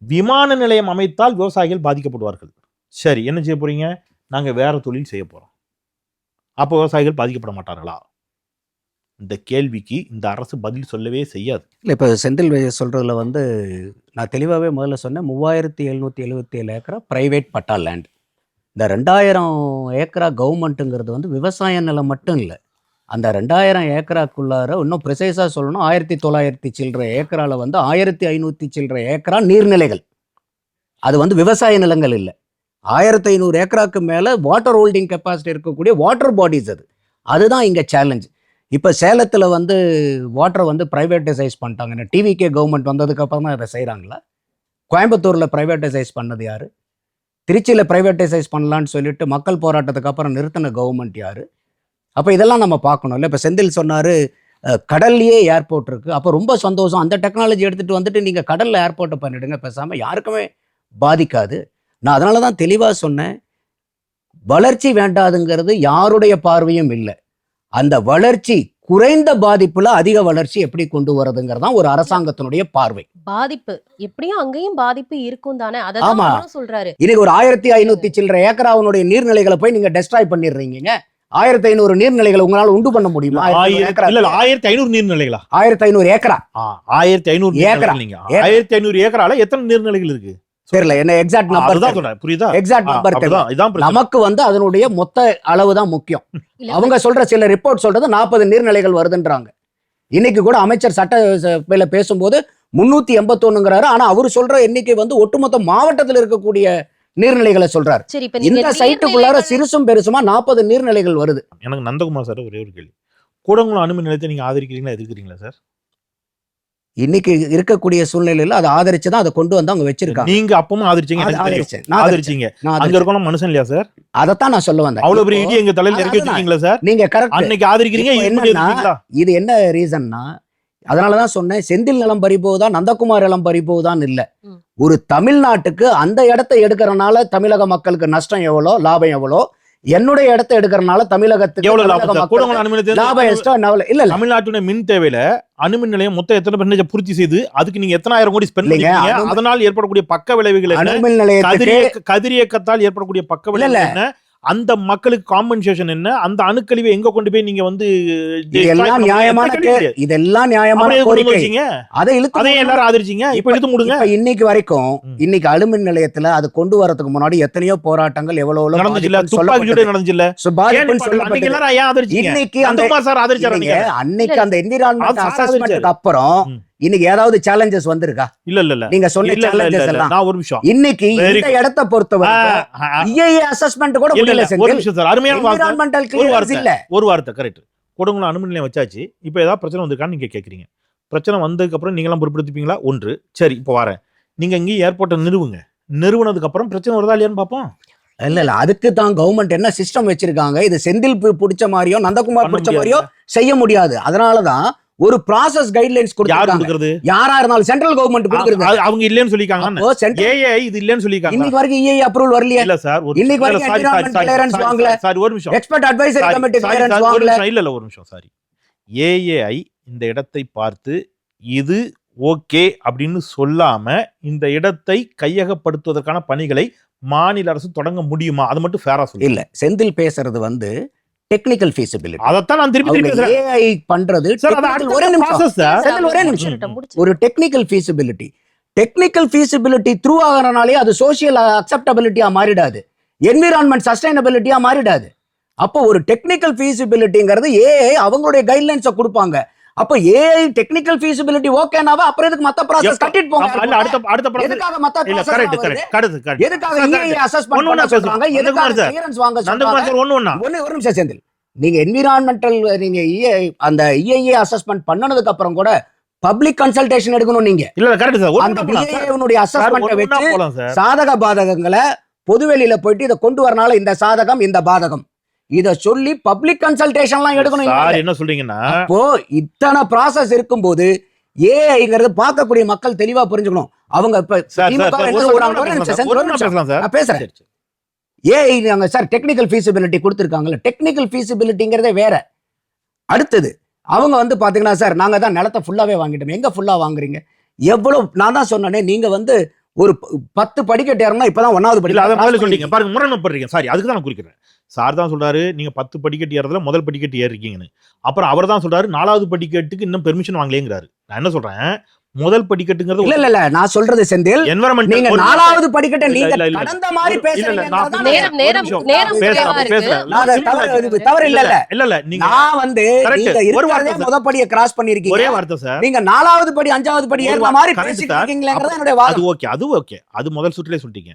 விமான நிலையம் அமைத்தால் விவசாயிகள் பாதிக்கப்படுவார்கள். சரி, என்ன செய்ய போறீங்க? நாங்க வேற தொழில் செய்ய போறோம். அப்போ விவசாயிகள் பாதிக்கப்பட மாட்டார்களா? இந்த கேள்விக்கு இந்த அரசு பதில் சொல்லவே செய்யாது. இல்லை, இப்போ செந்தில் சொல்கிறதுல வந்து நான் தெளிவாகவே முதல்ல சொன்னேன், 3777 ஏக்கரா ப்ரைவேட் பட்டா லேண்ட். இந்த 2000 ஏக்கரா கவர்மெண்ட்டுங்கிறது வந்து விவசாய நிலம் மட்டும் இல்லை. அந்த 2000 ஏக்கராக்குள்ளார இன்னும் ப்ரிசைஸாக சொல்லணும், 1900 சில்லற ஏக்கராவில் வந்து 1500 சில்லற ஏக்கரா நீர்நிலைகள். அது வந்து விவசாய நிலங்கள் இல்லை. 1500 ஏக்கராக்கு மேலே வாட்டர் ஹோல்டிங் கெப்பாசிட்டி இருக்கக்கூடிய வாட்டர் பாடிஸ். அதுதான் இங்கே சேலஞ்ச். இப்போ சேலத்தில் வந்து வாட்டரை வந்து ப்ரைவேட்டைசைஸ் பண்ணிட்டாங்க. டிவிகே கவர்மெண்ட் வந்ததுக்கப்புறம் தான் இதை செய்கிறாங்களா? கோயம்புத்தூரில் ப்ரைவேட்டைசைஸ் பண்ணது யார்? திருச்சியில் ப்ரைவேட்டைசைஸ் பண்ணலான்னு சொல்லிட்டு மக்கள் போராட்டத்துக்கு அப்புறம் நிறுத்தின கவர்மெண்ட் யார்? அப்போ இதெல்லாம் நம்ம பார்க்கணும் இல்லை? இப்போ செந்தில் சொன்னார் கடல்லையே ஏர்போர்ட் இருக்குது, அப்போ ரொம்ப சந்தோஷம், அந்த டெக்னாலஜி எடுத்துகிட்டு வந்துட்டு நீங்கள் கடலில் ஏர்போர்ட்டை பண்ணிவிடுங்க, பேசாமல் யாருக்குமே பாதிக்காது. நான் அதனால தான் தெளிவாக சொன்னேன், வளர்ச்சி வேண்டாதுங்கிறது யாருடைய பார்வையும் இல்லை. அந்த வளர்ச்சி குறைந்த பாதிப்புல அதிக வளர்ச்சி எப்படி கொண்டு வரதுங்கிறது தான் ஒரு அரசாங்கத்தினுடைய பார்வை. பாதிப்பு எப்படியும் அங்கேயும் பாதிப்பு இருக்கும் தானே, ஆமா. அதான் சொல்றாரு. இன்னைக்கு ஒரு 1500 சில்லற ஏக்கராவுடைய நீர்நிலைகளை போய் நீங்க டெஸ்ட்ராய் பண்ணிடுறீங்க. 1500 நீர்நிலைகளை உங்களால உண்டு பண்ண முடியுமா? 1500 நீர்நிலைகளா? 1500 ஏக்கரா. 1500 ஏக்கரா. 1500 ஏக்கரால எத்தனை நீர்நிலைகள் இருக்கு தெரியல என்ன எக்ஸாக்ட் நம்பர் அதுதான் சொல்றேன், புரியுதா? எக்ஸாக்ட் நம்பர் தெரியல. அப்படிதான், இதான் பிரச்சனை. நமக்கு வந்து அதனுடைய மொத்த அளவு தான் முக்கியம். இல்ல, அவங்க சொல்ற சில ரிப்போர்ட் சொல்றது 40 நீர்நிலைகள் வருதுன்றாங்க. இன்னைக்கு கூட அமைச்சர் சட்டசபையில பேசும்போது 381ங்கிறாரு. ஆனா அவரு சொல்ற எண்ணிக்கை வந்து ஒட்டுமொத்த மாவட்டத்தில் இருக்கக்கூடிய நீர்நிலைகளை சொல்றாரு. சரி, இப்ப நீங்க இந்த சைட்டுக்குள்ளார நீர்நிலைகள் சிறுசும் பெருசுமா 40 நீர்நிலைகள் வருது. எனக்கு நந்தகுமார் சார் ஒரே ஒரு கேள்வி. கூடங்குளம் அணுமின் நிலையத்தை நீங்க ஆதரிக்கிறீங்களா, எதிர்க்கிறீங்களா சார்? இன்னைக்கு இருக்கக்கூடிய சூழ்நிலையில அதை ஆதரிச்சு தான் அதை கொண்டு வந்து அவங்க வச்சிருக்காங்க. நீங்க அப்பவும் ஆதரிச்சீங்க, எனக்கு தெரியும். ஆதரிச்சேன். நான் ஆதரிச்சீங்க. நான் அங்க ஆதரிச்சேன். இருக்கணும் மனுஷன் இல்லையா சார்? அதைத்தான் நான் சொல்ல வந்தேன். அவ்வளவு பெரிய இப்போ இடி எங்க தலையில இறக்கி அதுதான். வச்சிருக்கீங்களா சார்? நீங்க கரெக்ட். அன்னைக்கு ஆதரிக்கிறீங்க, இப்போ இது பண்ணி என்னன்னா, எதிர்க்கிறீங்களா? இது என்ன ரீசன்னா, அதனாலதான் சொன்னேன் செந்தில் நிலம் பறிபோகுதா நந்தகுமார் நிலம் பறிபோகுதான்னு இல்ல. ம். ஒரு தமிழ்நாட்டுக்கு அந்த இடத்தை எடுக்கிறனால தமிழக மக்களுக்கு நஷ்டம் எவ்வளோ, லாபம் எவ்வளோ, என்னுடைய இடத்தை எடுக்கிறனால தமிழகத்துக்கு எவ்வளவு தமிழக லாபம் சார்? மக்களுக்கு கூடங்குளம் அணுமின் நிலையத்தை லாபம் எக்ஸ்ட்ரா இல்ல இல்ல தமிழ்நாட்டுடைய மின் தேவையில அணுமின் நிலையம் மொத்தம் எத்தனை பெர்சன்டேஜ் பூர்த்தி செய்து அதுக்கு நீங்க எத்தனை ஆயிரம் கோடி ஸ்பெண்ட் இல்லைங்க, பண்ணீங்க? அதனால் ஏற்படக்கூடிய பக்க விளைவுகள் என்ன? அணுமின் நிலையத்துக்கு கதிரியக்கத்தால் ஏற்படக்கூடிய பக்க இல்ல, விளைவுகள் இல்ல. என்ன? அந்த மக்களுக்கு காம்பன்சேஷன் என்ன? அந்த அணுக்கழிவை எங்க கொண்டு போய் நீங்க வந்து இதெல்லாம் நியாயமான இதெல்லாம் நியாயமான அப்புறம் எதுக்கு கொண்டு கோரிக்கை. வச்சீங்க? அதை இழுத்து அதையும் எல்லாரும் ஆதரிச்சீங்க. இப்ப இழுத்து முடுங்க. இப்ப இன்னைக்கு வரைக்கும் இன்னைக்கு அணுமின் நிலையத்துல அது கொண்டு வரதுக்கு முன்னாடி எத்தனையோ போராட்டங்கள் எவ்வளவு நடந்துச்சுல்ல, துப்பாக்கி சூடு நடந்துச்சுல்ல. பாதிப்புன்னு அன்னைக்கு சொல்லப்பட்டது. எல்லாரும் ஏன் ஆதரிச்சீங்க? இன்னைக்கு அந்த நந்தகுமார் சார் ஆதரிச்சாரு இல்லைங்க, அன்னைக்கு. அன்னைக்கு அந்த என்விரான்மெண்ட் அது அசஸ்மெண்ட்டுக்கு அப்புறம் ம். இன்னைக்கு ஏதாவது சேலஞ்சஸ் வந்திருக்கா? இல்ல இல்ல இல்ல நீங்க சொன்ன இல்ல இல்ல சேலஞ்சஸ் இல்ல எல்லாம் நான் ஒரு நிமிஷம். இன்னைக்கு Very இந்த இடத்தை பொறுத்தவரை IAEA அசஸ்மெண்ட் கூட இல்ல முடியல. இல்ல ஒரு நிமிஷம் சார், அருமையான வார்த்தை. என்விரான்மெண்டல் ஒரு கிளியரன்ஸ் வார்த்தை. இல்ல. ஒரு வார்த்தை கரெக்ட். கூடங்குளம் அணுமின் நிலையம் வச்சாச்சு. இப்போ ஏதாவது பிரச்சனை வந்திருக்கான்னு நீங்க கேக்குறீங்க. பிரச்சனை வந்ததுக்கு அப்புறம் நீங்க எல்லாம் பொறுப்பெடுத்துப்பீங்களா? ஒன்று. சரி, இப்போ வரேன். நீங்க இங்கே ஏர்போர்ட்டை நிறுவுங்க. நிறுவனதுக்கு அப்புறம் பிரச்சனை வருதா இல்லையான்னு பார்ப்போம். இல்ல இல்ல அதுக்கு தான் கவர்மெண்ட் என்ன சிஸ்டம் வச்சிருக்காங்க. இது செந்தில் பிடிச்ச மாதிரியோ நந்தகுமார் பண்ண பிடிச்ச முடியாது. மாதிரியோ செய்ய முடியாது. அதனாலதான் ஒரு ப்ராசஸ் கைட்லைன்ஸ் யார் கொடுத்திருக்காங்க. கொடுக்கறது? யாரா இருந்தாலும் சென்ட்ரல் கவர்மெண்ட் கொடுக்குறது. அவங்க இல்லைன்னு சொல்லிருக்காங்க. அப்போ central- ஏஐ இது இல்லைன்னு சொல்லிருக்காங்க. இன்னைக்கு வரைக்கும் IAEA அப்ரூவல் வரலையே. இல்ல சார், ஒரு இன்னைக்கு வரைக்கும் environment clearance வாங்கல. சார் ஒரு நிமிஷம். Expert advisory Sorry, committee sorry, clearance sorry, ஒரு வாங்கல. நிமிஷம். இல்ல இல்ல ஒரு நிமிஷம். சாரி, ஏஐ இந்த இடத்தை பார்த்து இது ஓகே அப்படின்னு சொல்லாம இந்த இடத்தை கையகப்படுத்துவதற்கான பணிகளை மாநில அரசு தொடங்க முடியுமா? அது மட்டும் ஃபேரா சொல்லு. இல்ல செந்தில் பேசுறது வந்து டெக்னிக்கல் ஃபீசிபிலிட்டி. அதைத்தான் நான் திருப்பி திருப்பி பேசுறேன். ஏஐ பண்றது சார், அது technical- அடுத்த ஒரே நிமிஷம். process sir. செந்தில் ஒரே நிமிஷம். முடிச்சிருட்டோம். ஒரு technical feasibility. Technical feasibility through ஆகிறனாலே அது சோசியல் அக்செப்டபிலிட்டியா மாறிடாது, என்விரான்மெண்ட் சஸ்டைனபிலிட்டியா மாறிடாது. அப்போ ஒரு டெக்னிக்கல் ஃபீசிபிலிட்டிங்கிறது ஏஐ அவங்களுடைய கைட்லைன்ஸை கொடுப்பாங்க. அப்போ ஏஐ டெக்னிக்கல் ஃபீசிபிலிட்டி ஓகேனாவா அப்புறம் எதுக்கு மத்த ப்ராசஸ் கட்டிட்டு போங்க? இல்ல, அடுத்த process. எதுக்காக மத்த இல்ல, process correct, வருது? correct. எதுக்காக சார், EIA அசஸ்மெண்ட் ஒண்ணு பண்ண ஒண்ணா சொல்றாங்க? பேசுவோம். எதுக்காக நந்தகுமார் சார். கிளியரன்ஸ் வாங்க நந்தகுமார் சொல்றாங்க? சார், ஒண்ணு ஒண்ணா. ஒரு நிமிஷம் செந்தில், நீங்க என்விரான்மெண்டல் நீங்க அந்த EIA அசஸ்மெண்ட் பண்ணனதுக்கு அப்புறம் கூட பப்ளிக் கன்சல்டேஷன் எடுக்கணும். நீங்க இல்ல கரெக்ட் சார். அந்த BIA அசஸ்மெண்ட்டை வச்சு போலாம் சார். சாதக பாதகங்களை பொதுவெளியில போயிட்டு இதை கொண்டு வரனால இந்த சாதகம் இந்த பாதகம் இத சொல்லி பப்ளிக் கன்சல்டேஷன்லாம் எடுக்கணும். சார் என்ன சொல்றீங்கன்னா, அப்போ இத்தனை ப்ராசஸ் இருக்கும்போது ஏஐங்கிறது பார்க்கக்கூடிய மக்கள் தெளிவா புரிஞ்சுக்கணும். அவங்க இப்ப சார் திமுக சார் என்ன ஒரு சொல்றாங்க? நிமிஷம் ஒரு நிமிஷம், பேசலாம். ஒரு நிமிஷம் பேசலாம் சார். நான் பேசுறேன். சரி, சரி. ஏஐ நாங்க சார் டெக்னிக்கல் ஃபீசிபிலிட்டி கொடுத்துருக்காங்கல்ல, டெக்னிக்கல் ஃபீசிபிலிட்டிங்கிறதே வேற. அடுத்தது அவங்க வந்து பாத்தீங்கன்னா சார் நாங்க தான் நிலத்தை ஃபுல்லாவே வாங்கிட்டோம். எங்க ஃபுல்லா வாங்குறீங்க? எவ்வளவு? நான் தான் சொன்னேனே, நீங்க வந்து ஒரு 10 படிக்கட்டு ஏறணும், இப்பதான் 1வது இல்ல படிக்கட்டு அதை முதல்ல cross சொல்லிட்டீங்க பாருங்க, முரண்படுறீங்க. சாரி, அதுக்கு தான் நான் குறிக்கிறேன். சார் தான் சொல்றாரு நீங்க 10 படிக்கட்டு ஏறதுல முதல் படிக்கட்டு ஏறிருக்கீங்கன்னு. அப்புறம் அவர் தான் சொல்றாரு 4வது படிக்கட்டுக்கு இன்னும் பெர்மிஷன் வாங்கலேங்கிறாரு. நான் என்ன சொல்றேன், முதல் படிக்கட்டுங்கிறது இல்ல இல்ல இல்ல நான் சொல்றது செந்தில், என்விரான்மெண்ட். நீங்க 4வது படிக்கட்டை இல்ல, நீங்க இல்ல, இல்ல. கடந்த மாதிரி இல்ல, இல்ல, பேசுறீங்க. நான் நேரம் நேரம் நேரம் பேசுறேன், குறைவா பேசுறேன். இருக்கு. நான் அது தவறு இல்ல இல்ல. இல்ல இல்ல நீங்க நான் வந்து correct. நீங்க ஒரு இருக்கிறதே வார்த்தை சார். முதல் படியை கிராஸ் பண்ணிருக்கீங்க. ஒரே வார்த்தை சார். நீங்க 4வது படி 5வது படி ஒரு ஏறுற வார்த்தை. மாதிரி correct பேசிட்டு சார். இருக்கீங்களேங்கறது என்னுடைய அது வாதம். ஓகே, அது ஓகே. அது முதல் சுற்றிலே சொல்லிட்டீங்க.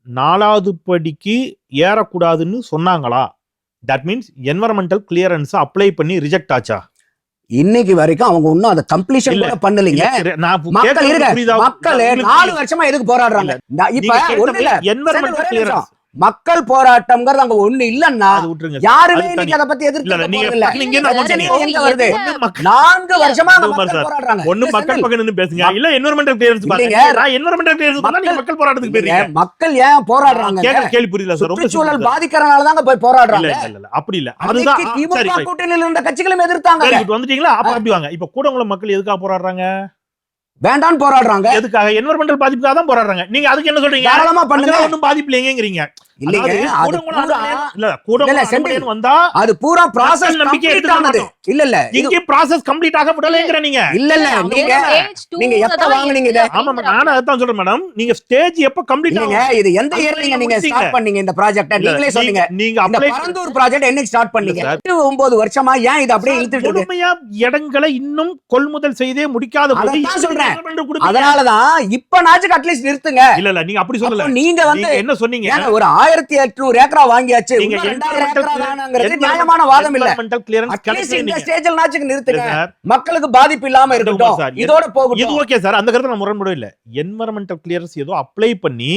4வது படிக்கு ஏறக்கூடாதுன்னு சொன்னாங்களா? That means environmental clearance apply பண்ணி ரிஜெக்ட் ஆச்சா? இன்னைக்கு வரைக்கும் அவங்க இன்னும் அதை கம்ப்ளீஷன் இல்ல. கூட பண்ணலீங்க. நான் மக்கள் கேட்கறது இருக்க புரியுதா? மக்கள் உங்களுக்கு 4 வருஷமா எதுக்கு போராடுறாங்க? இப்ப ஒண்ணு இல்ல, என்வரன்மெண்டல் ஒரே கிளியரன்ஸ் நிமிஷம். மக்கள் போராட்டம்ங்கிறது அங்க ஒண்ணு இல்லன்னா அது விட்டுருங்க. யாருமே அது இன்னைக்கு தனி. அதை பத்தி இல்ல, எதிர்த்து இல்ல, நீங்க இல்ல. இங்க என்ன பிரச்சனை பண்றீங்க? எங்க வருது? ஒண்ணு மக்கள் 4 வருஷமா அங்க நந்தகுமார் மக்கள் சார். போராடுறாங்க. ஒண்ணு இல்ல, மக்கள் செந்தில், பக்கம் நின்னு பேசுங்க. இல்ல என்வரன்மெண்டல் கிளியரன்ஸ் பாருங்க. இல்லைங்க. நான் என்வரன்மெண்டல் கிளியரன்ஸ் பண்ணா நீங்க மக்கள் போராட்டத்துக்கு இல்லைங்க, போறீங்க. மக்கள் ஏன் போராடுறாங்க? கேட்க கேள்வி புரியல சார். ரொம்ப சுற்றுச்சூழல் simple சார். பாதிக்கிறனால தாங்க போய் இல்ல போராடுறாங்க. இல்ல இல்ல அப்படி இல்ல. அதுதான் அன்னைக்கு திமுக சரி right. கூட்டணியில் இருந்த கட்சிகளும் எதிர்த்தாங்க. Very good. வந்துட்டீங்களா? அப்ப அப்படி வாங்க. இப்ப கூடங்குளம் மக்கள் எதுக்காக போராடுறாங்க? வேண்டான்னு போராடுறாங்க. எதுக்காக? என்வரன்மெண்டல் பாதிப்புக்காக தான் போராடுறாங்க. நீங்க அதுக்கு என்ன சொல்றீங்க? தாராளமா பண்ணுங்க. அதெல்லாம் ஒண்ணும் பாதிப்பு இல்லைங்கறீங்க. இல்லைங்க, அதாவது அது கூடங்குளம் பூரா கூடங்குளம் செந்தில், அனுமதின்னு வந்தா அது பூரா process மக்கள் நம்பிக்கை complete எடுத்துக்க ஆனது. மாட்டோம். இல்ல இங்கே ப்ராசஸ் கம்ப்ளீட் ஆக விடலைங்கற நீங்க. இல்ல நீங்க எப்ப வாங்குனீங்க இத? ஆமா, நானும் அதான் சொல்றேன் மேடம். நீங்க ஸ்டேஜ் எப்ப கம்ப்ளீட் இல்லங்க, ஆகும்? இது எந்த இயர்ல நீங்க ஸ்டார்ட் பண்ணீங்க இந்த ப்ராஜெக்ட்ட? நீங்களே சொன்னீங்க. நீங்க இந்த அப்ளை பரந்தூர் ப்ராஜெக்ட் என்னைக்கு ஸ்டார்ட் பண்ணீங்க? 9 வருஷமா ஏன் இது அப்படியே இழுத்துட்டு இருக்கு? முழுமையா இடங்களை இன்னும் கொள்முதல் செய்தே முடிக்காத போது அதான் சொல்றேன். environmental கொடுப்பீங்க. அதனாலதான் இப்ப நாச்சுக்கு அட்லீஸ்ட் நிறுத்துங்க. இல்ல நீங்க அப்படி சொல்லல. அப்போ நீங்க வந்து நீங்க என்ன சொன்னீங்க? ஏங்க ஒரு 1800 ஏக்கரா வாங்கியாச்சு. நீங்க இன்னும் 2000 environmental ஏக்கரா வேணாங்கிறது நியாயமான வாதம் இல்ல. environmental clearance அட்லீஸ்ட் இந்த கிடைக்கல. ஸ்டேஜ்ல நாச்சுக்கு நிறுத்துங்க. இல்ல சார். மக்களுக்கு பாதிப்பு இல்லாம இருக்கட்டும். சார், இதோட இது போகட்டும். Okay sir. அந்த கருத்து நான் முரண்படவே இல்ல. என்வரன்மெண்டல் கிளியரன்ஸ் ஏதோ அப்ளை பண்ணி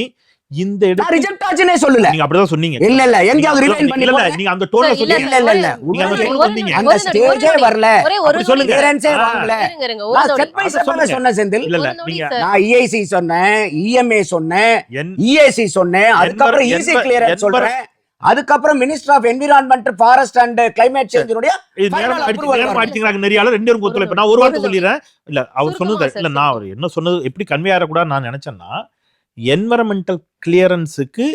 இந்த நான் இடத்துல ரிஜெக்ட் ஆச்சுனே சொல்லல. நீங்க அப்படிதான் சொன்னீங்க. இல்ல எங்கயாவது ரிவைன் பண்ணி இல்ல போங்க. நீங்க அந்த டோன்ல இல்ல, சொன்னீங்க. இல்ல நீங்க அந்த உண்மையிலே டோன்ல சொன்னீங்க. அந்த ஸ்டேஜே வரல. ஒரே ஒரு அப்படி சொல்லுங்க. கிளியரன்ஸே வாங்கல. ஒரு நான் நொடி. ஸ்டெப் பை ஸ்டெப் சொன்னேன் செந்தில். இல்ல ஒரு நொடி நீங்க சார். நான் EIC சொன்னேன், EMA சொன்னேன், என்- EAC சொன்னேன், அதுக்கப்புறம் EC கிளியரன்ஸ் சொல்றேன், அதுக்கப்புறம் minister of environment forest and climate சேஞ்சுடைய இது நேரம் ஆயிடுச்சுங்க. நிறைய ஆளு ரெண்டு பேரும் ஒத்துழைப்பு. நான் ஒரு வார்த்தை சொல்லிடுறேன். இல்ல அவர் சொன்னது சுருக்கமா இல்ல, சார், நான் அவர் என்ன சொன்னது எப்படி கன்வே ஆகக்கூடாது நான் நினைச்சேன்னா, என்வரன்மெண்டல் கிளியரன்ஸுக்கு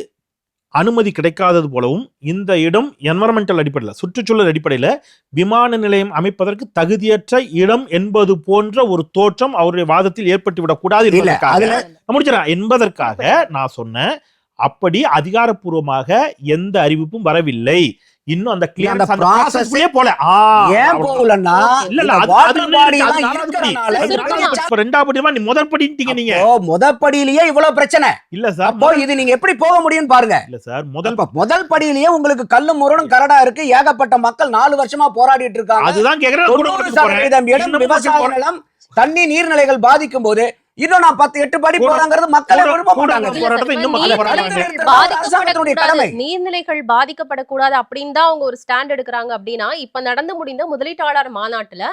அனுமதி கிடைக்காதது போலவும் இந்த இடம் என்வரன்மெண்டல் அடிப்படையில் சுற்றுச்சூழல் அடிப்படையில் விமான நிலையம் அமைப்பதற்கு தகுதியற்ற இடம் என்பது போன்ற ஒரு தோற்றம் அவருடைய வாதத்தில் ஏற்பட்டு விடக்கூடாது இல்ல என்பதற்காக அதுல முடிச்சிடறேன் என்பதற்காக நான் சொன்னேன். அப்படி அதிகாரப்பூர்வமாக எந்த அறிவிப்பும் வரவில்லை. இன்னும் அந்த கிளியரன்ஸ் அந்த process ப்ராசஸ்லயே போல. ஏன் போகலன்னா இல்ல இல்ல அது வாட்டர் அது பாடி அது எல்லாம் நாலாவது படி. இருக்கறனால அது இது நாலாவது படி. இப்ப ரெண்டாவது படிமா நீ முதல் படிட்டீங்க நீங்க. முதற்படியிலேயே இவ்வளவு பிரச்சனை. இல்ல சார், அப்போ இது நீங்க எப்படி போக முடியும்னு பாருங்க. இல்ல சார், முதல் அப்ப முதல் படியிலேயே உங்களுக்கு கல்லு முரணும் கரடா இருக்கு. ஏகப்பட்ட மக்கள் 4 வருஷமா போராடிட்டு இருக்காங்க. அதுதான் கேக்குறேன். 90% இடம் விவசாய நிலம், தண்ணி நீர்நிலைகள் பாதிக்கும் போது இன்னும் நான் 10-8 படி போறாங்கிறது மக்களே விரும்ப மாட்டாங்க. போராட்டத்தை இன்னும் மக்கள் போராடுறாங்க. அரசாங்கத்தினுடைய கடமை. நீர்நிலைகள் பாதிக்கப்படக்கூடாது அப்படின்னு தான் அவங்க ஒரு ஸ்டாண்ட் எடுக்கிறாங்க. அப்படின்னா இப்ப நடந்து முடிந்த முதலீட்டாளர் மாநாட்டுல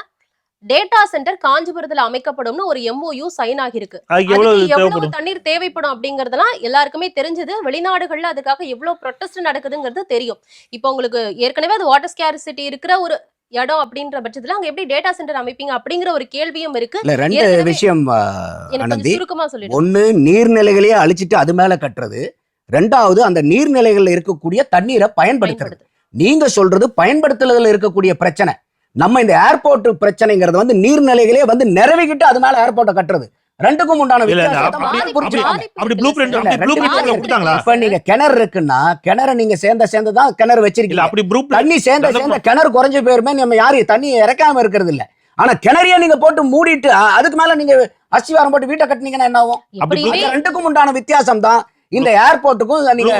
டேட்டா சென்டர் காஞ்சிபுரத்துல அமைக்கப்படும்னு ஒரு MOU சைன் ஆகிருக்கு. அதுக்கு எவ்வளவு அதுக்கு எவ்வளவு தேவைப்படும்? தண்ணீர் தேவைப்படும் அப்படிங்கறதெல்லாம் எல்லாருக்குமே தெரிஞ்சது. வெளிநாடுகள்ல அதுக்காக எவ்வளவு ப்ரொட்டஸ்ட் நடக்குதுங்கிறது தெரியும். இப்போ உங்களுக்கு ஏற்கனவே அது வாட்டர் ஸ்கேர்சிட்டி இருக்கிற ஒரு இடம் அப்படின்ற பட்சத்துல அங்க எப்படி டேட்டா சென்டர் அமைப்பீங்க அப்படிங்கிற ஒரு கேள்வியும் இருக்கு. இல்ல ரெண்டு ஏற்கனவே விஷயம் எனக்கு ஆனந்தி. கொஞ்சம் சுருக்கமா சொல்லிடுங்க. ஒண்ணு நீர்நிலைகளையே அழிச்சிட்டு அது மேல கட்டுறது. ரெண்டாவது அந்த நீர்நிலைகள்ல இருக்கக்கூடிய தண்ணீரை பயன்படுத்துறது. நீங்க சொல்றது பயன்படுத்துறதுல இருக்கக்கூடிய பிரச்சனை. நம்ம இந்த ஏர்போர்ட் பிரச்சனைங்கிறது வந்து நீர்நிலைகளே வந்து நிறவிக்கிட்டு அது மேல ஏர்போர்ட்டை கட்டுறது. ரெண்டுக்கும் உண்டான இல்ல, இல்ல, வித்தியாசத்தை அப்படி- மக்கள் புரிஞ்சுக்கணும். அப்படி ப்ளூ பிரிண்ட் இல்ல, அப்படி ப்ளூ ரெண்டு பிரிண்ட் பேரும் கொடுத்தாங்களா? இப்ப நீங்க கிணறு இருக்குன்னா கிணறு நீங்க சேர்ந்துதான் கிணறு இல்ல வச்சிருக்கீங்க. அப்படி ப்ளூ தண்ணி சேர்ந்த கிணறு குறைஞ்சு போயிருமே. நம்ம யாரையும் தண்ணி இறக்காம இருக்கிறது இல்ல. ஆனா கிணறிய நீங்க போட்டு மூடிட்டு அதுக்கு மேல நீங்க அஸ்திவாரம் போட்டு வீட்டை கட்டினீங்கன்னா என்ன ஆகும்? எப்படியுமே இந்த ரெண்டுக்கும் உண்டான வித்தியாசம் தான் இந்த ஏர்போர்ட்டுக்கும் நீங்க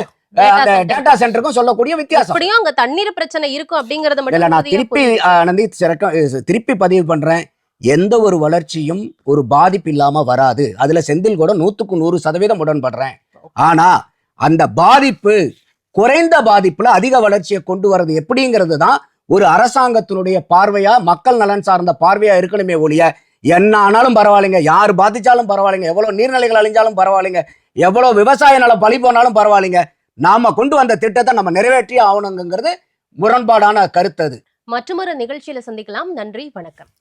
அந்த டேட்டா சென்டருக்கும் சொல்லக்கூடிய வித்தியாசம். எப்படியும் அங்க தண்ணீர் பிரச்சனை இருக்கும் அப்படிங்கறத இல்ல மட்டும் நான் உறுதியா திருப்பி புரியுது. நந்தி திருப்பி பதிவு பண்றேன். எந்த ஒரு வளர்ச்சியும் ஒரு பாதிப்பு இல்லாம வராது. அதுல செந்தில் கூட 100% உடன்படுறேன். ஆனா அந்த பாதிப்பு குறைந்த பாதிப்புல அதிக வளர்ச்சியை கொண்டு வர்றது எப்படிங்கிறது தான் ஒரு அரசாங்கத்தினுடைய பார்வையா, மக்கள் நலன் சார்ந்த பார்வையா இருக்கணுமே ஒழிய என்ன ஆனாலும் பரவாயில்லைங்க, யார் பாதிச்சாலும் பரவாயில்லைங்க, எவ்வளவு நீர்நிலைகள் அழிஞ்சாலும் பரவாயில்லைங்க, எவ்வளவு விவசாய நலம் பழி போனாலும் பரவாயில்லைங்க, நாம கொண்டு வந்த திட்டத்தை நம்ம நிறைவேற்றியே ஆகணுங்கிறது முரண்பாடான கருத்து. அது மற்றொரு நிகழ்ச்சியில சந்திக்கலாம். நன்றி, வணக்கம்.